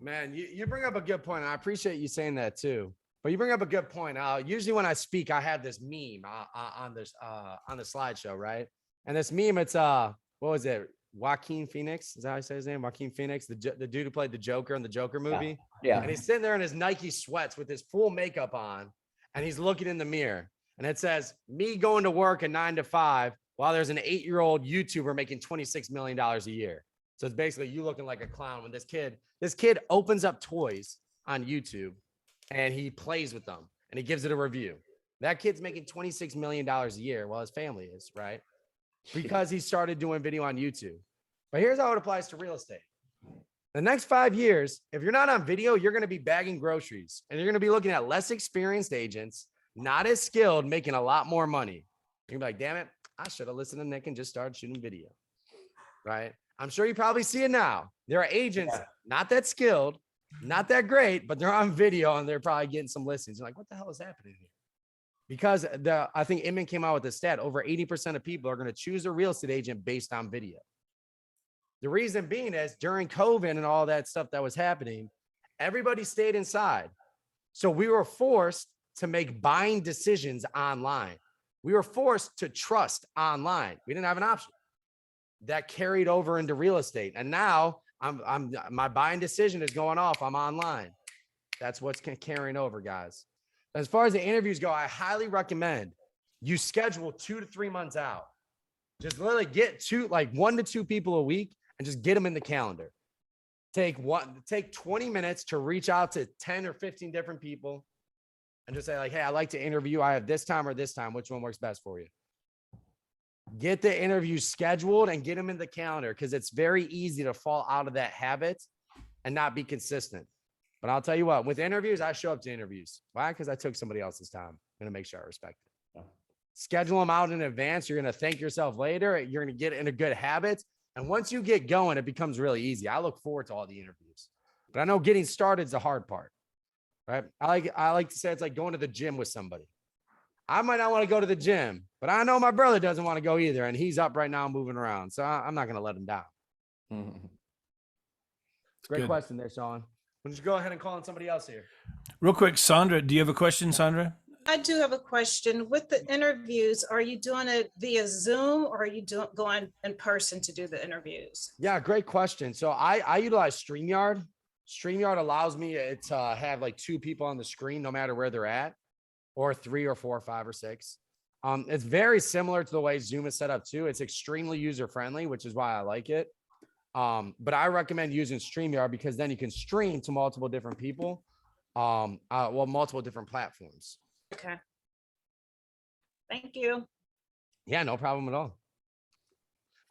Man, you bring up a good point, and I appreciate you saying that too. But you bring up a good point. Usually when I speak, I have this meme on the slideshow, right? And this meme, it's what was it? Joaquin Phoenix, is that how I say his name? Joaquin Phoenix, the dude who played the Joker in the Joker movie. Yeah. And he's sitting there in his Nike sweats with his full makeup on, and he's looking in the mirror. And it says, me going to work at 9 to 5 while there's an 8-year-old YouTuber making $26 million a year. So it's basically you looking like a clown when this kid opens up toys on YouTube and he plays with them and he gives it a review. That kid's making $26 million a year while his family is, right? Because he started doing video on YouTube. But here's how it applies to real estate. The next 5 years, if you're not on video, you're going to be bagging groceries and you're going to be looking at less experienced agents, not as skilled, making a lot more money. You're gonna be like, damn it, I should have listened to Nick and just started shooting video, right? I'm sure you probably see it now. There are agents not that skilled, not that great, but they're on video and they're probably getting some listings. You're like, what the hell is happening here? Because I think Inman came out with a stat, over 80% of people are going to choose a real estate agent based on video. The reason being is during COVID and all that stuff that was happening, everybody stayed inside. So we were forced to make buying decisions online. We were forced to trust online. We didn't have an option. That carried over into real estate. And now my buying decision is going off. I'm online. That's what's carrying over, guys. As far as the interviews go, I highly recommend you schedule 2 to 3 months out. Just literally get 1 to 2 people a week and just get them in the calendar. Take 20 minutes to reach out to 10 or 15 different people and just say like, hey, I'd like to interview. I have this time or this time. Which one works best for you? Get the interview scheduled and get them in the calendar because it's very easy to fall out of that habit and not be consistent. But I'll tell you what, with interviews, I show up to interviews. Why? Because I took somebody else's time. I'm going to make sure I respect it. Schedule them out in advance. You're going to thank yourself later. You're going to get into good habits. And once you get going, it becomes really easy. I look forward to all the interviews, but I know getting started is the hard part, right? I like to say it's like going to the gym with somebody. I might not want to go to the gym, but I know my brother doesn't want to go either. And he's up right now moving around. So I'm not going to let him down. Great Good. question there, Sean. Why don't you go ahead and call on somebody else here? Real quick, Sandra, do you have a question, Sandra? I do have a question. With the interviews, are you doing it via Zoom or are you going in person to do the interviews? Yeah, great question. So I utilize StreamYard. StreamYard allows me to have like 2 people on the screen, no matter where they're at, or 3 or 4 or 5 or 6. It's very similar to the way Zoom is set up too. It's extremely user-friendly, which is why I like it. But I recommend using StreamYard because then you can stream to multiple different people, multiple different platforms. Okay. Thank you. Yeah, no problem at all.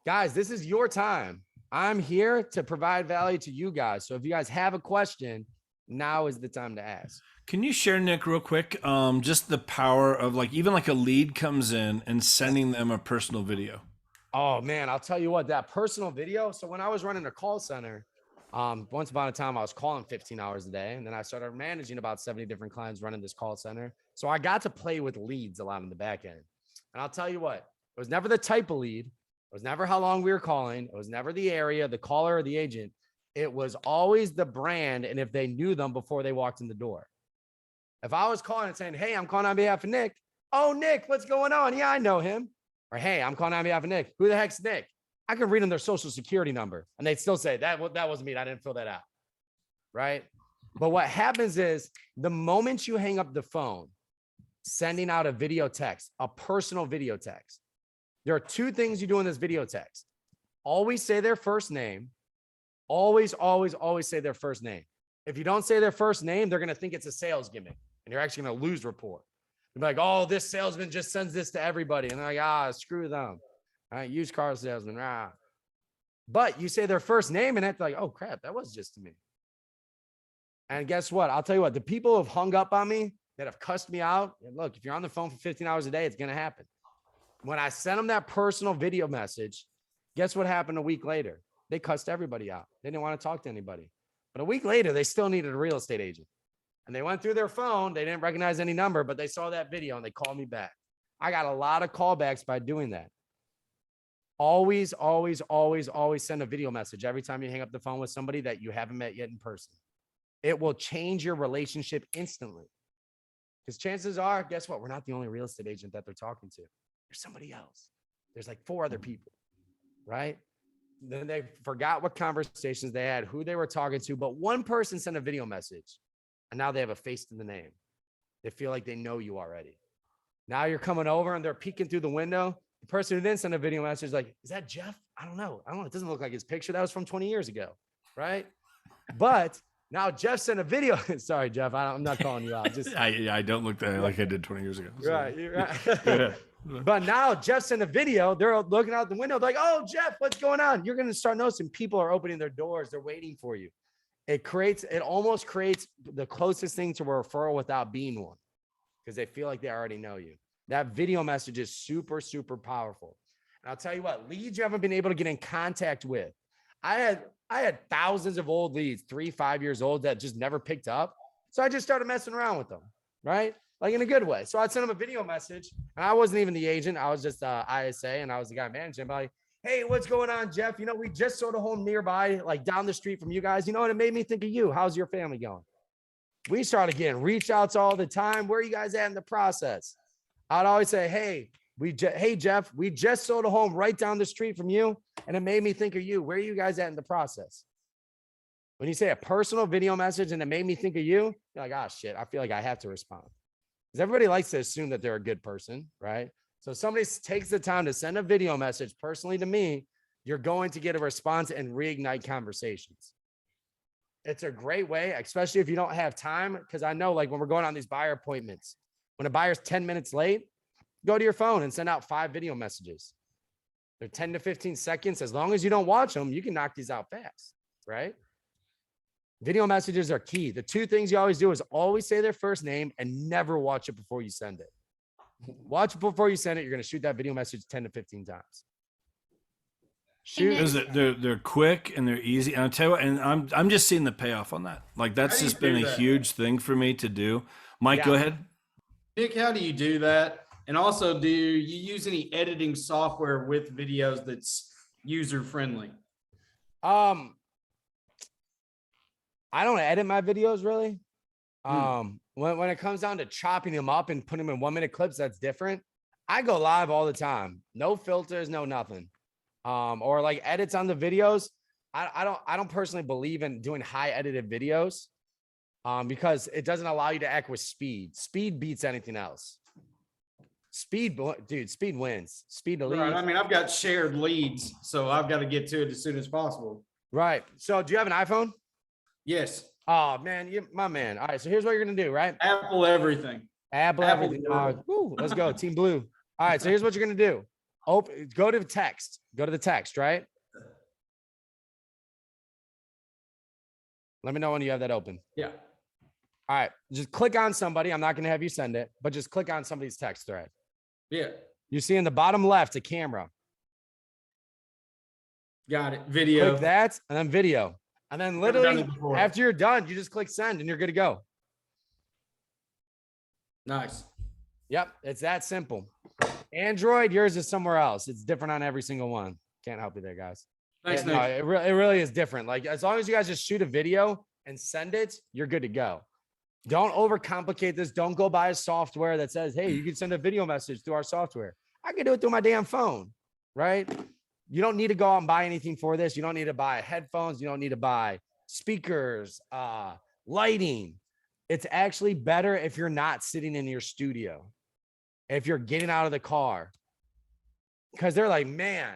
Guys, this is your time. I'm here to provide value to you guys. So if you guys have a question, now is the time to ask. Can you share, Nick, real quick, just the power of like, even like a lead comes in and sending them a personal video? Oh man, I'll tell you what, that personal video. So when I was running a call center, once upon a time, I was calling 15 hours a day. And then I started managing about 70 different clients running this call center. So I got to play with leads a lot in the back end. And I'll tell you what, it was never the type of lead. It was never how long we were calling. It was never the area, the caller, or the agent. It was always the brand. And if they knew them before they walked in the door. If I was calling and saying, hey, I'm calling on behalf of Nick. Oh, Nick, what's going on? Yeah, I know him. Or, hey, I'm calling on behalf of Nick. Who the heck's Nick? I could read them their social security number and they'd still say that wasn't me. I didn't fill that out. Right. But what happens is the moment you hang up the phone, sending out a video text, a personal video text, there are 2 things you do in this video text. Always say their first name. Always, always, always say their first name. If you don't say their first name, they're going to think it's a sales gimmick and you're actually going to lose rapport. They're like, oh, this salesman just sends this to everybody. And they're like, screw them. All right, used car salesman. But you say their first name and it's like, oh crap, that was just to me. And guess what? I'll tell you what, the people who have hung up on me, that have cussed me out. And look, if you're on the phone for 15 hours a day, it's going to happen. When I sent them that personal video message, guess what happened a week later? They cussed everybody out. They didn't want to talk to anybody. But a week later, they still needed a real estate agent. And they went through their phone. They didn't recognize any number, but they saw that video and they called me back. I got a lot of callbacks by doing that. Always, always, always, always send a video message every time you hang up the phone with somebody that you haven't met yet in person. It will change your relationship instantly. Because chances are, guess what? We're not the only real estate agent that they're talking to. There's somebody else. There's like 4 other people, right? Then they forgot what conversations they had, who they were talking to, but one person sent a video message and now they have a face to the name. They feel like they know you already. Now you're coming over and they're peeking through the window. The person who didn't send a video message is like, is that Jeff? I don't know. It doesn't look like his picture. That was from 20 years ago, right? But now Jeff sent a video. Sorry, Jeff, I'm not calling you out. Just I don't look like I did 20 years ago. So. Right, you're right. But now Jeff sent a video. They're looking out the window. They're like, oh, Jeff, what's going on? You're going to start noticing people are opening their doors. They're waiting for you. It almost creates the closest thing to a referral without being one because they feel like they already know you. That video message is super, super powerful. And I'll tell you what, leads you haven't been able to get in contact with. I had thousands of old leads, 3-5 years old that just never picked up. So I just started messing around with them, right? Like in a good way. So I'd send them a video message and I wasn't even the agent. I was just ISA and I was the guy managing. I'm like, hey, what's going on, Jeff? You know, we just sold a home nearby, like down the street from you guys. You know what? It made me think of you. How's your family going? We started getting reach outs all the time. Where are you guys at in the process? I'd always say, hey, Jeff, we just sold a home right down the street from you. And it made me think of you. Where are you guys at in the process? When you say a personal video message and it made me think of you, you're like, oh shit, I feel like I have to respond. Because everybody likes to assume that they're a good person, right? So if somebody takes the time to send a video message personally to me, you're going to get a response and reignite conversations. It's a great way, especially if you don't have time. Because I know like when we're going on these buyer appointments, when a buyer's 10 minutes late, go to your phone and send out 5 video messages. They're 10 to 15 seconds. As long as you don't watch them, you can knock these out fast, right? Video messages are key. The 2 things you always do is always say their first name and never watch it before you send it. Watch before you send it. You're going to shoot that video message 10 to 15 times. Shoot. then- Because they're quick and they're easy. And I'll tell you what, and I'm just seeing the payoff on that. Like that's How do you just been do a that? huge thing for me to do. Mike, Yeah. go ahead. Nick, how do you do that? And also, do you use any editing software with videos that's user friendly? I don't edit my videos really. When it comes down to chopping them up and putting them in 1-minute clips, that's different. I go live all the time. No filters, no nothing. Or like edits on the videos. I don't personally believe in doing high edited videos. Because it doesn't allow you to act with speed. Speed beats anything else. Speed wins. Speed to lead. Right. I mean, I've got shared leads, so I've got to get to it as soon as possible. Right. So do you have an iPhone? Yes. Oh man, my man. All right. So here's what you're gonna do, right? Apple everything. Apple everything. Let's go. Team Blue. All right. So here's what you're gonna do. Go to the text. Go to the text, right? Let me know when you have that open. Yeah. All right. Just click on somebody. I'm not gonna have you send it, but just click on somebody's text thread. Yeah. You see in the bottom left a camera. Got it. Video. Click that and then video. And then Never done literally it before. after you're done, you just click send and you're good to go. Nice. Yep. It's that simple. Android, yours is somewhere else. It's different on every single one. Can't help you there, guys. Thanks, No, Nick. it really is different. Like as long as you guys just shoot a video and send it, you're good to go. Don't overcomplicate this. Don't go buy a software that says, hey, you can send a video message through our software. I can do it through my damn phone, right? You don't need to go out and buy anything for this. You don't need to buy headphones. You don't need to buy speakers, lighting. It's actually better if you're not sitting in your studio, if you're getting out of the car. Because they're like, man,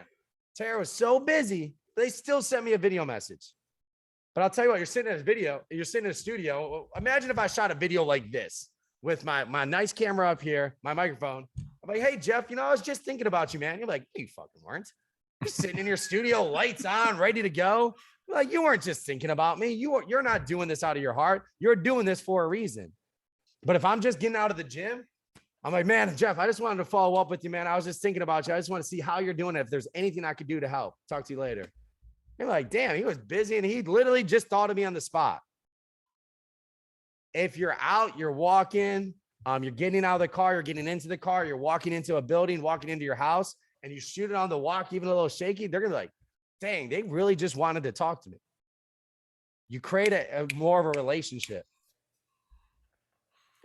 Tara was so busy. They still sent me a video message. But I'll tell you what, you're sitting in a video, you're sitting in a studio. Imagine if I shot a video like this with my nice camera up here, my microphone. I'm like, hey, Jeff, I was just thinking about you, man. You're like, you fucking weren't. You're sitting in your studio, lights on, ready to go. Like, you weren't just thinking about me. You're not doing this out of your heart. You're doing this for a reason. But if I'm just getting out of the gym, I'm like, man, Jeff, I just wanted to follow up with you, man. I was just thinking about you. I just want to see how you're doing it. If there's anything I could do to help. Talk to you later. You're like, damn, he was busy and he literally just thought of me on the spot. If you're out, you're walking, you're getting out of the car, you're getting into the car, you're walking into a building, walking into your house, and you shoot it on the walk, even a little shaky, they're gonna be like, dang, they really just wanted to talk to me. You create a more of a relationship.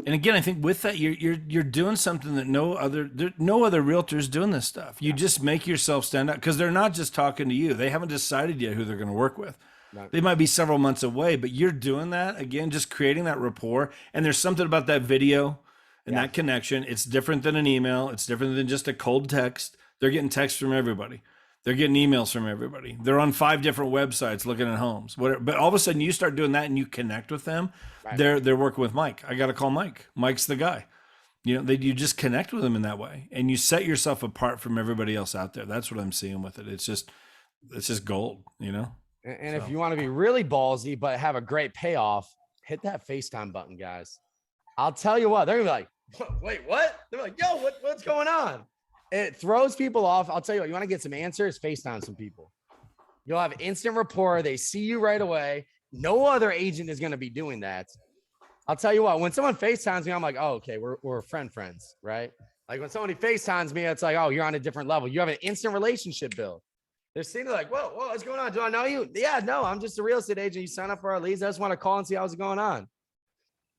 And again, I think with that, you're doing something that no other realtors doing this stuff. You just make yourself stand out because they're not just talking to you. They haven't decided yet who they're going to work with. Right. They might be several months away, but you're doing that again, just creating that rapport. And there's something about that video and that connection. It's different than an email. It's different than just a cold text. They're getting texts from everybody. They're getting emails from everybody. They're on 5 different websites looking at homes. Whatever. But all of a sudden you start doing that and you connect with them. Right. They're working with Mike. I got to call Mike. Mike's the guy. You you just connect with them in that way, and you set yourself apart from everybody else out there. That's what I'm seeing with it. It's just gold. And if you want to be really ballsy but have a great payoff, hit that FaceTime button, guys. I'll tell you what, they're gonna be like, wait, what? They're like, yo, what's going on? It throws people off. I'll tell you what, you want to get some answers, FaceTime some people. You'll have instant rapport. They see you right away. No other agent is going to be doing that. I'll tell you what, when someone FaceTimes me, I'm like, oh, okay, we're friends, right? Like when somebody FaceTimes me, it's like, oh, you're on a different level. You have an instant relationship build. They're sitting like, whoa, what's going on? Do I know you? Yeah, no, I'm just a real estate agent. You sign up for our leads. I just want to call and see how's it going on.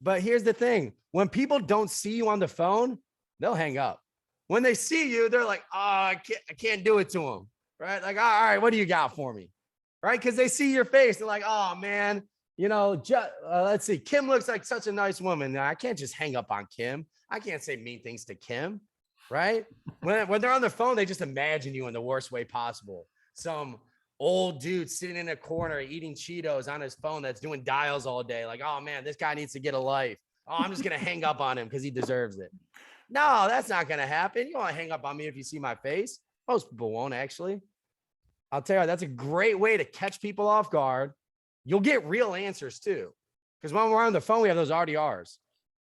But here's the thing. When people don't see you on the phone, they'll hang up. When they see you, they're like, oh, I can't do it to them, right? Like, all right, what do you got for me? Right? Because they see your face. They're like, oh, man, let's see. Kim looks like such a nice woman. Now, I can't just hang up on Kim. I can't say mean things to Kim, right? When they're on the phone, they just imagine you in the worst way possible. Some old dude sitting in a corner eating Cheetos on his phone that's doing dials all day. Like, oh, man, this guy needs to get a life. Oh, I'm just going to hang up on him because he deserves it. No, that's not going to happen. You won't hang up on me if you see my face. Most people won't, actually. I'll tell you, that's a great way to catch people off guard. You'll get real answers, too. Because when we're on the phone, we have those RDRs.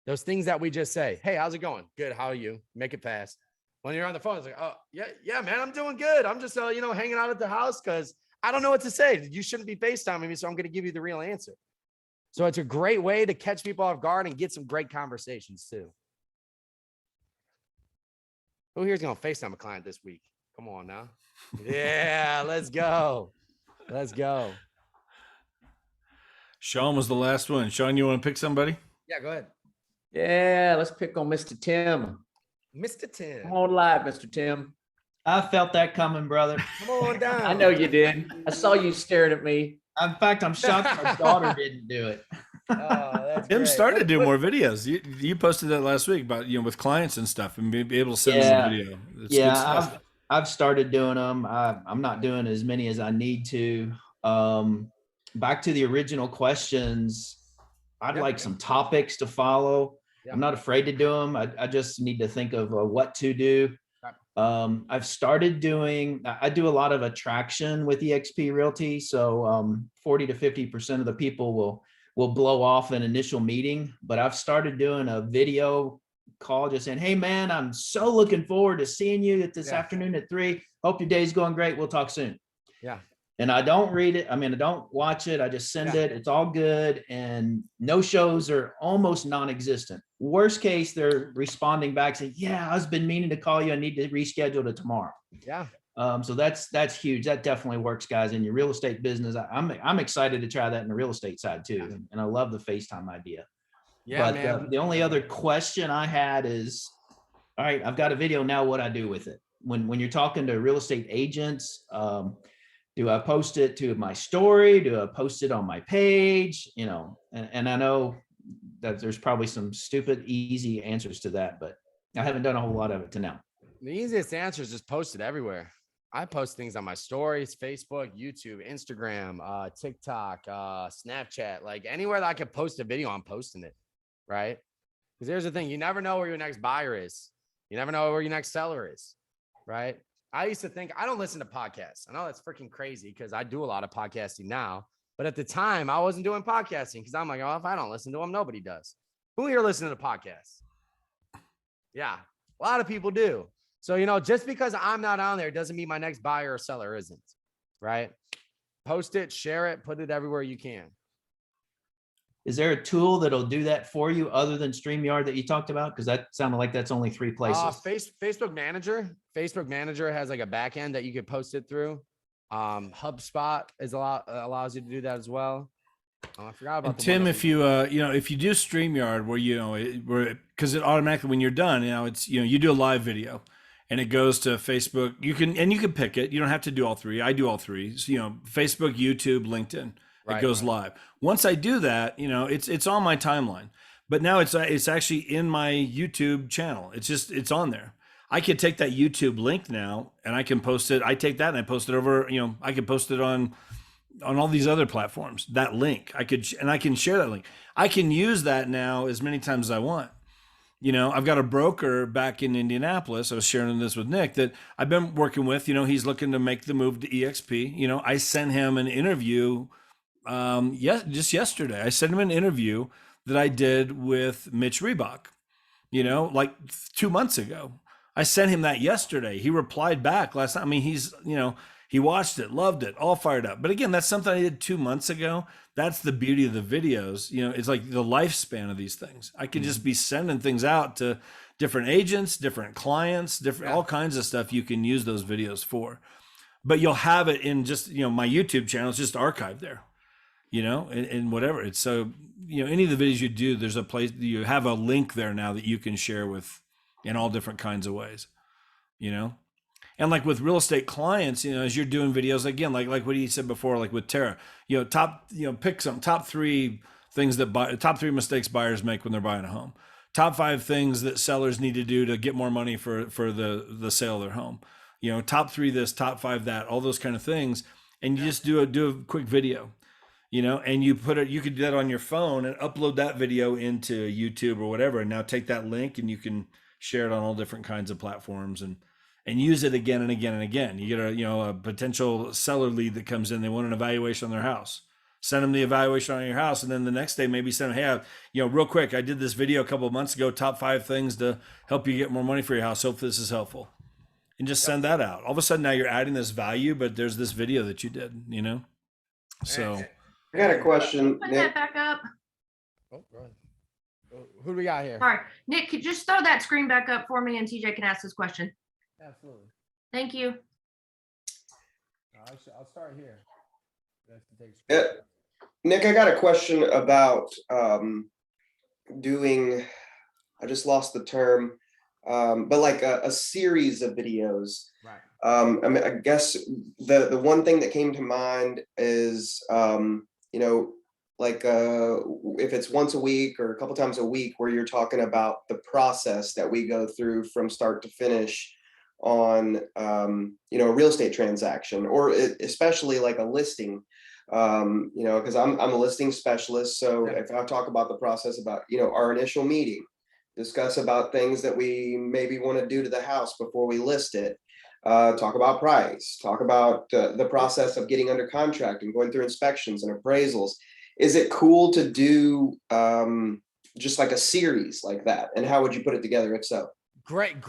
Those things that we just say, hey, how's it going? Good. How are you? Make it fast. When you're on the phone, it's like, oh, yeah, man, I'm doing good. I'm just, hanging out at the house because I don't know what to say. You shouldn't be FaceTiming me, so I'm going to give you the real answer. So it's a great way to catch people off guard and get some great conversations too. Who here's going to FaceTime a client this week? Come on now. Yeah, let's go. Let's go. Sean was the last one. Sean, you want to pick somebody? Yeah, go ahead. Yeah, let's pick on Mr. Tim. Mr. Tim. Come on live, Mr. Tim. I felt that coming, brother. Come on down. I know you did. I saw you staring at me. In fact, I'm shocked our daughter didn't do it. Oh, that's Tim great. started to do more videos. You posted that last week about, with clients and stuff, and be able to send them a video. It's good stuff. I've started doing them. I'm not doing as many as I need to. Back to the original questions, I'd like some topics to follow. I'm not afraid to do them. I just need to think of what to do. I've started doing, I do a lot of attraction with eXp Realty. So 40 to 50% of the people will blow off an initial meeting, but I've started doing a video call just saying, hey man, I'm so looking forward to seeing you this afternoon at 3. Hope your day's going great. We'll talk soon. Yeah. And I don't read it. I mean, I don't watch it. I just send it. It's all good. And no shows are almost non-existent. Worst case, they're responding back saying, yeah, I've been meaning to call you. I need to reschedule to tomorrow. Yeah. So that's huge. That definitely works, guys. In your real estate business, I'm excited to try that in the real estate side too. And I love the FaceTime idea. Yeah, but man. The only other question I had is, all right, I've got a video now. What I do with it? When you're talking to real estate agents, do I post it to my story? Do I post it on my page? And I know that there's probably some stupid, easy answers to that, but I haven't done a whole lot of it to now. The easiest answer is just post it everywhere. I post things on my stories, Facebook, YouTube, Instagram, TikTok, Snapchat, like anywhere that I could post a video, I'm posting it, right? Because here's the thing, you never know where your next buyer is. You never know where your next seller is, right? I used to think I don't listen to podcasts. I know that's freaking crazy because I do a lot of podcasting now. But at the time, I wasn't doing podcasting because I'm like, oh, if I don't listen to them, nobody does. Who here listens to podcasts? Yeah, a lot of people do. So, just because I'm not on there doesn't mean my next buyer or seller isn't, right? Post it, share it, put it everywhere you can. Is there a tool that'll do that for you other than StreamYard that you talked about? Because that sounded like that's only 3 places. Facebook Manager. Facebook Manager has like a back end that you could post it through. HubSpot allows you to do that as well. I forgot about Tim. If you if you do StreamYard, where because it automatically when you're done, it's you do a live video, and it goes to Facebook. You can pick it. You don't have to do all 3. I do all 3. So, Facebook, YouTube, LinkedIn. It goes live. Once I do that, it's on my timeline. But now it's actually in my YouTube channel. It's on there. I could take that YouTube link now and I can post it. I take that and I post it over, I can post it on all these other platforms. That link I can share that link. I can use that now as many times as I want. I've got a broker back in Indianapolis. I was sharing this with Nick that I've been working with. He's looking to make the move to EXP. I sent him an interview. Just yesterday, I sent him an interview that I did with Mitch Reebok, like 2 months ago. I sent him that yesterday. He replied back last night. I mean, he watched it, loved it, all fired up. But again, that's something I did 2 months ago. That's the beauty of the videos. It's like the lifespan of these things. I could just be sending things out to different agents, different clients, all kinds of stuff you can use those videos for. But you'll have it in just, my YouTube channel is just archived there. And whatever. It's so, any of the videos you do, there's a place, you have a link there now that you can share with in all different kinds of ways, and like with real estate clients, as you're doing videos, again, like what he said before, like with Tara, pick some top 3 things top 3 mistakes buyers make when they're buying a home, top 5 things that sellers need to do to get more money for the sale of their home, top 3 this, top 5 that, all those kind of things. And you just do a quick video. And you could do that on your phone and upload that video into YouTube or whatever. And now take that link and you can share it on all different kinds of platforms and use it again and again and again. You get a potential seller lead that comes in, they want an evaluation on their house. send them the evaluation on your house, and then the next day maybe send them, hey, real quick, I did this video a couple of months ago, top 5 things to help you get more money for your house. Hope this is helpful. And just send that out. All of a sudden now you're adding this value, but there's this video that you did, So I got a question, Put Nick. that back up. Oh, go ahead. Who do we got here? All right, Nick, could you just throw that screen back up for me and TJ can ask this question. Absolutely. Thank you. I'll start here. Nick, I got a question about doing, I just lost the term, but like a series of videos. Right. I mean, I guess the one thing that came to mind is, like if it's once a week or a couple times a week where you're talking about the process that we go through from start to finish on, a real estate transaction, or especially like a listing, because I'm a listing specialist. So if I talk about the process about, our initial meeting, discuss about things that we maybe want to do to the house before we list it, talk about price, talk about the process of getting under contract and going through inspections and appraisals. Is it cool to do just like a series like that? And how would you put it together if so? Great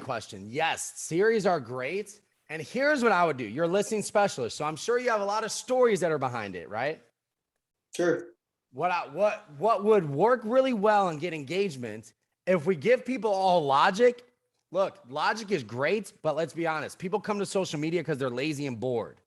question. Yes, series are great. And here's what I would do. You're a listing specialist, so I'm sure you have a lot of stories that are behind it, right? Sure. What would work really well and get engagement if we give people all logic? Look, logic is great, but let's be honest. People come to social media because they're lazy and bored.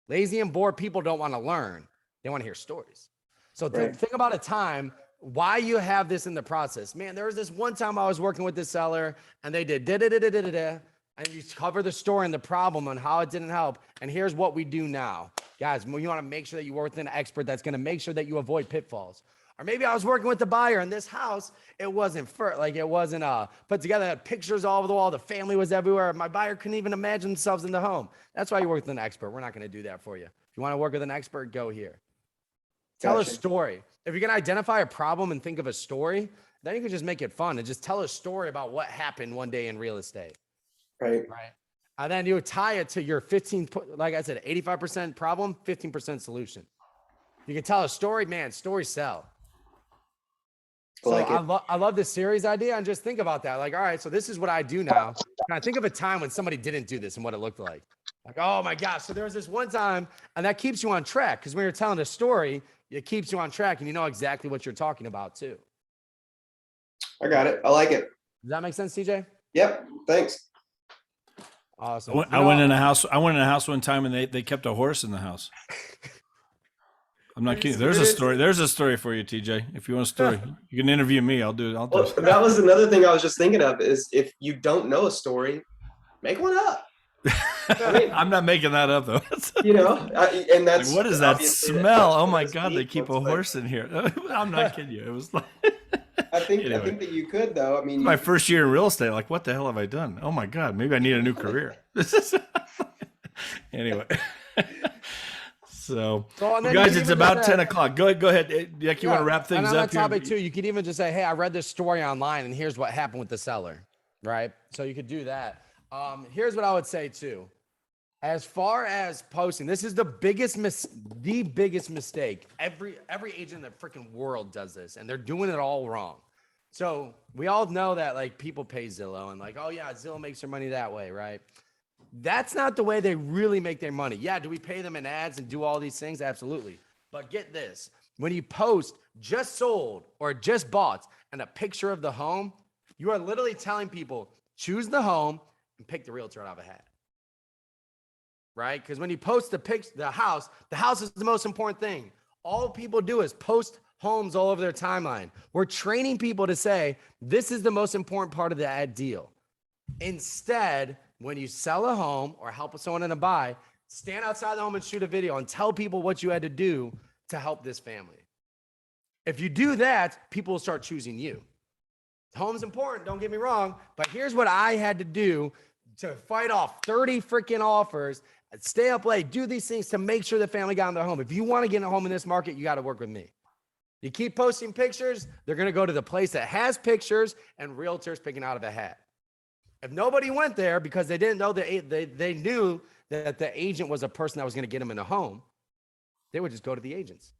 Lazy and bored people don't want to learn. They want to hear stories. So think about a time why you have this in the process. Man, there was this one time I was working with this seller and they did da-da-da-da-da-da, and you cover the story and the problem and how it didn't help. And here's what we do now. Guys, you want to make sure that you work with an expert that's going to make sure that you avoid pitfalls. Or maybe I was working with the buyer in this house. It wasn't put together. It had pictures all over the wall. The family was everywhere. My buyer couldn't even imagine themselves in the home. That's why you work with an expert. We're not going to do that for you. If you want to work with an expert, go here. Tell a story. If you can identify a problem and think of a story, then you can just make it fun and just tell a story about what happened one day in real estate. Right. And then you tie it to your 15, like I said, 85% problem, 15% solution. You can tell a story, man, stories sell. So I love this series idea, and just think about that. Like, all right, so this is what I do now. Can I think of a time when somebody didn't do this and what it looked like? Like, oh my gosh. So there was this one time, and that keeps you on track, because when you're telling a story, it keeps you on track and you know exactly what you're talking about too. I got it. I like it. Does that make sense, TJ? Yep. Thanks. Awesome. I went in a house one time and they kept a horse in the house. I'm not kidding. There's a story. There's a story for you, TJ. If you want a story, you can interview me. I'll do it. Well, that was another thing I was just thinking of, is if you don't know a story, make one up. I mean, I'm not making that up though. And that's like, what is that smell? Oh my God, they keep a horse in here. I'm not kidding you. It was like, I think that you could though. I mean, my first year in real estate, like, what the hell have I done? Oh my God, maybe I need a new career. Anyway. So guys, it's about 10 o'clock. Go ahead. Nick, you want to wrap things up? On that topic too, you could even just say, hey, I read this story online and here's what happened with the seller, right? So you could do that. Here's what I would say too. As far as posting, this is the biggest mistake. Every agent in the freaking world does this, and they're doing it all wrong. So we all know that like people pay Zillow and like, oh yeah, Zillow makes their money that way, right? That's not the way they really make their money. Yeah, do we pay them in ads and do all these things? Absolutely. But get this, when you post just sold or just bought and a picture of the home, you are literally telling people, choose the home and pick the realtor out of a hat. Right? Because when you post the house is the most important thing. All people do is post homes all over their timeline. We're training people to say, this is the most important part of the ad deal. Instead, when you sell a home or help someone in a buy, stand outside the home and shoot a video and tell people what you had to do to help this family. If you do that, people will start choosing you. Home's important, don't get me wrong, but here's what I had to do to fight off 30 freaking offers, stay up late, do these things to make sure the family got in their home. If you want to get in a home in this market, you got to work with me. You keep posting pictures, they're going to go to the place that has pictures and realtors picking out of a hat. If nobody went there because they didn't know they knew that the agent was a person that was going to get them in a home, They would just go to the agents.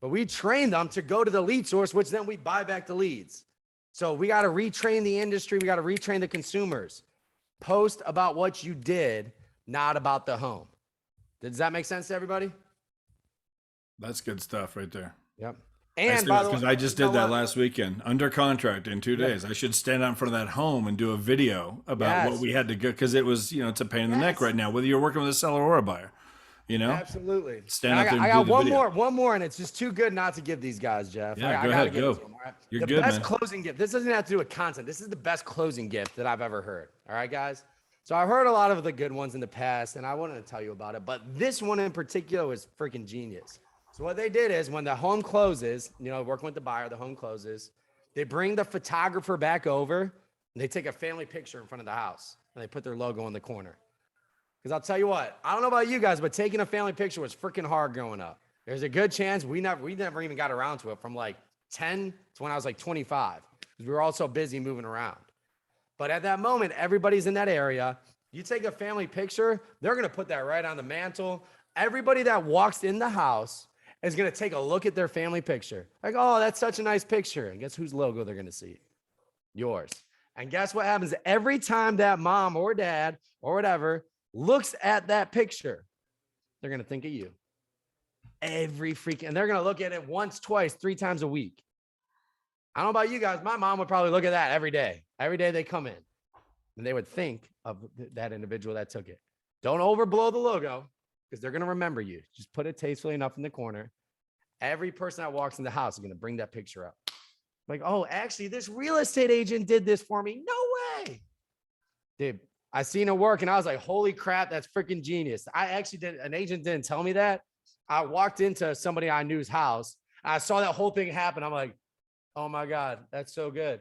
But we train them to go to the lead source, which then we buy back the leads. So we got to retrain the industry. We got to retrain the consumers. Post about what you did, not about the home. Does that make sense to everybody? That's good stuff right there. Yep. And by the way, because I just did you know that what? last weekend under contract in 2 days. I should stand out in front of that home and do a video about what we had to go, because it was, it's a pain in the neck right now, whether you're working with a seller or a buyer. Absolutely. Stand out there and I do got the video. one more, and it's just too good not to give these guys, Jeff. Yeah, I go gotta ahead, give go. it to them, all right? You're the good, best man. closing gift. This doesn't have to do with content. This is the best closing gift that I've ever heard. All right, guys. So I've heard a lot of the good ones in the past, and I wanted to tell you about it. But this one in particular was freaking genius. So what they did is when the home closes, working with the buyer, the home closes, they bring the photographer back over and they take a family picture in front of the house and they put their logo in the corner. Because I'll tell you what, I don't know about you guys, but taking a family picture was freaking hard growing up. There's a good chance we never even got around to it from like 10 to when I was like 25, because we were all so busy moving around. But at that moment, everybody's in that area. You take a family picture, they're going to put that right on the mantle. Everybody that walks in the house is going to take a look at their family picture. Like, oh, that's such a nice picture. And guess whose logo they're going to see? Yours. And guess what happens? Every time that mom or dad or whatever looks at that picture, they're going to think of you. And they're going to look at it once, twice, 3 times a week. I don't know about you guys. My mom would probably look at that every day. Every day they come in and they would think of that individual that took it. Don't overblow the logo, because they're going to remember you. Just put it tastefully enough in the corner. Every person that walks in the house is going to bring that picture up. Like, oh, actually, this real estate agent did this for me. No way. Dude, I seen it work and I was like, holy crap, that's freaking genius. An agent didn't tell me that. I walked into somebody I knew's house. I saw that whole thing happen. I'm like, oh my God, that's so good.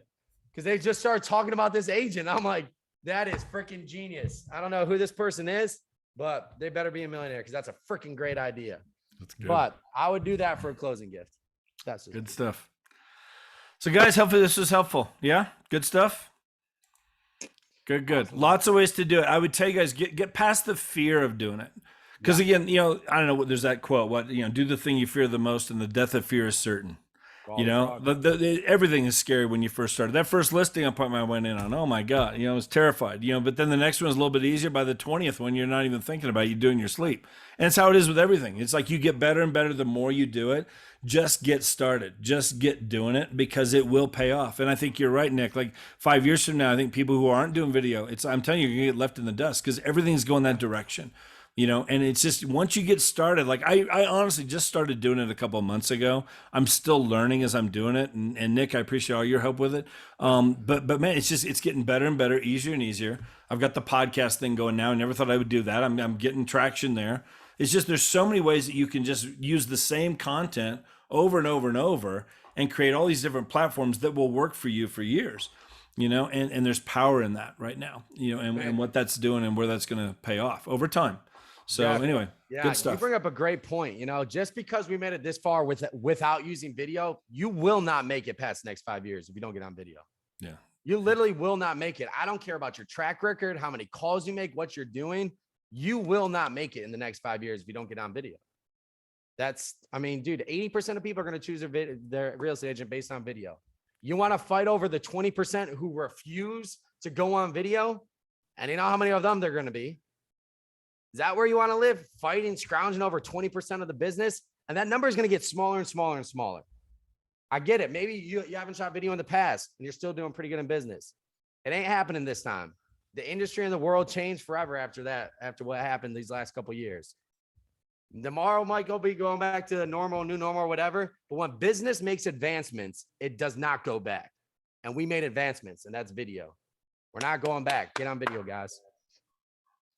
Because they just started talking about this agent. I'm like, that is freaking genius. I don't know who this person is, but they better be a millionaire, because that's a freaking great idea. That's good. But I would do that for a closing gift. That's just Good stuff. So guys, hopefully this was helpful. Yeah, good stuff. Good. Lots of ways to do it. I would tell you guys, get past the fear of doing it. Because again, I don't know, there's that quote, do the thing you fear the most and the death of fear is certain. Everything is scary when you first started. That first listing appointment I went in on, oh my God, I was terrified, but then the next one's a little bit easier. By the 20th one, you're not even thinking about it, you do it in your sleep. And it's how it is with everything. It's like you get better and better the more you do it. Just get started, just get doing it, because it will pay off. And I think you're right, Nick. Like 5 years from now, I think people who aren't doing video, I'm telling you, you're gonna get left in the dust, because everything's going that direction. And it's just, once you get started, like I honestly just started doing it a couple of months ago. I'm still learning as I'm doing it. And Nick, I appreciate all your help with it. But man, it's getting better and better, easier and easier. I've got the podcast thing going now. I never thought I would do that. I'm getting traction there. It's just, there's so many ways that you can just use the same content over and over and over and create all these different platforms that will work for you for years. And there's power in that right now, and what that's doing and where that's going to pay off over time. So anyway, good stuff. You bring up a great point. Just because we made it this far without using video, you will not make it past the next 5 years if you don't get on video. Yeah. You literally will not make it. I don't care about your track record, how many calls you make, what you're doing. You will not make it in the next 5 years if you don't get on video. Dude, 80% of people are going to choose their real estate agent based on video. You want to fight over the 20% who refuse to go on video? And you know how many of them they're going to be? Is that where you want to live? Fighting, scrounging over 20% of the business? And that number is going to get smaller and smaller and smaller. I get it. Maybe you haven't shot video in the past and you're still doing pretty good in business. It ain't happening this time. The industry and the world changed forever after that, after what happened these last couple of years. Tomorrow might be going back to the normal, new normal, whatever. But when business makes advancements, it does not go back. And we made advancements, and that's video. We're not going back. Get on video, guys.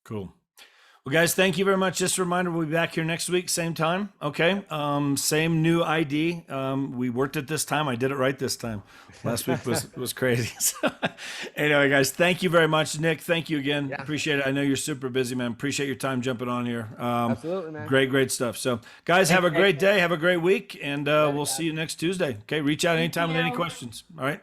Cool. Well, guys, thank you very much. Just a reminder, we'll be back here next week, same time. Okay. Same new ID. We worked it this time. I did it right this time. Last week was crazy. So, anyway, guys, thank you very much. Nick, thank you again. Yeah. Appreciate it. I know you're super busy, man. Appreciate your time jumping on here. Absolutely, man. Great stuff. So, guys, have a great day. Have a great week. And we'll see you next Tuesday. Okay. Reach out anytime with any questions. All right.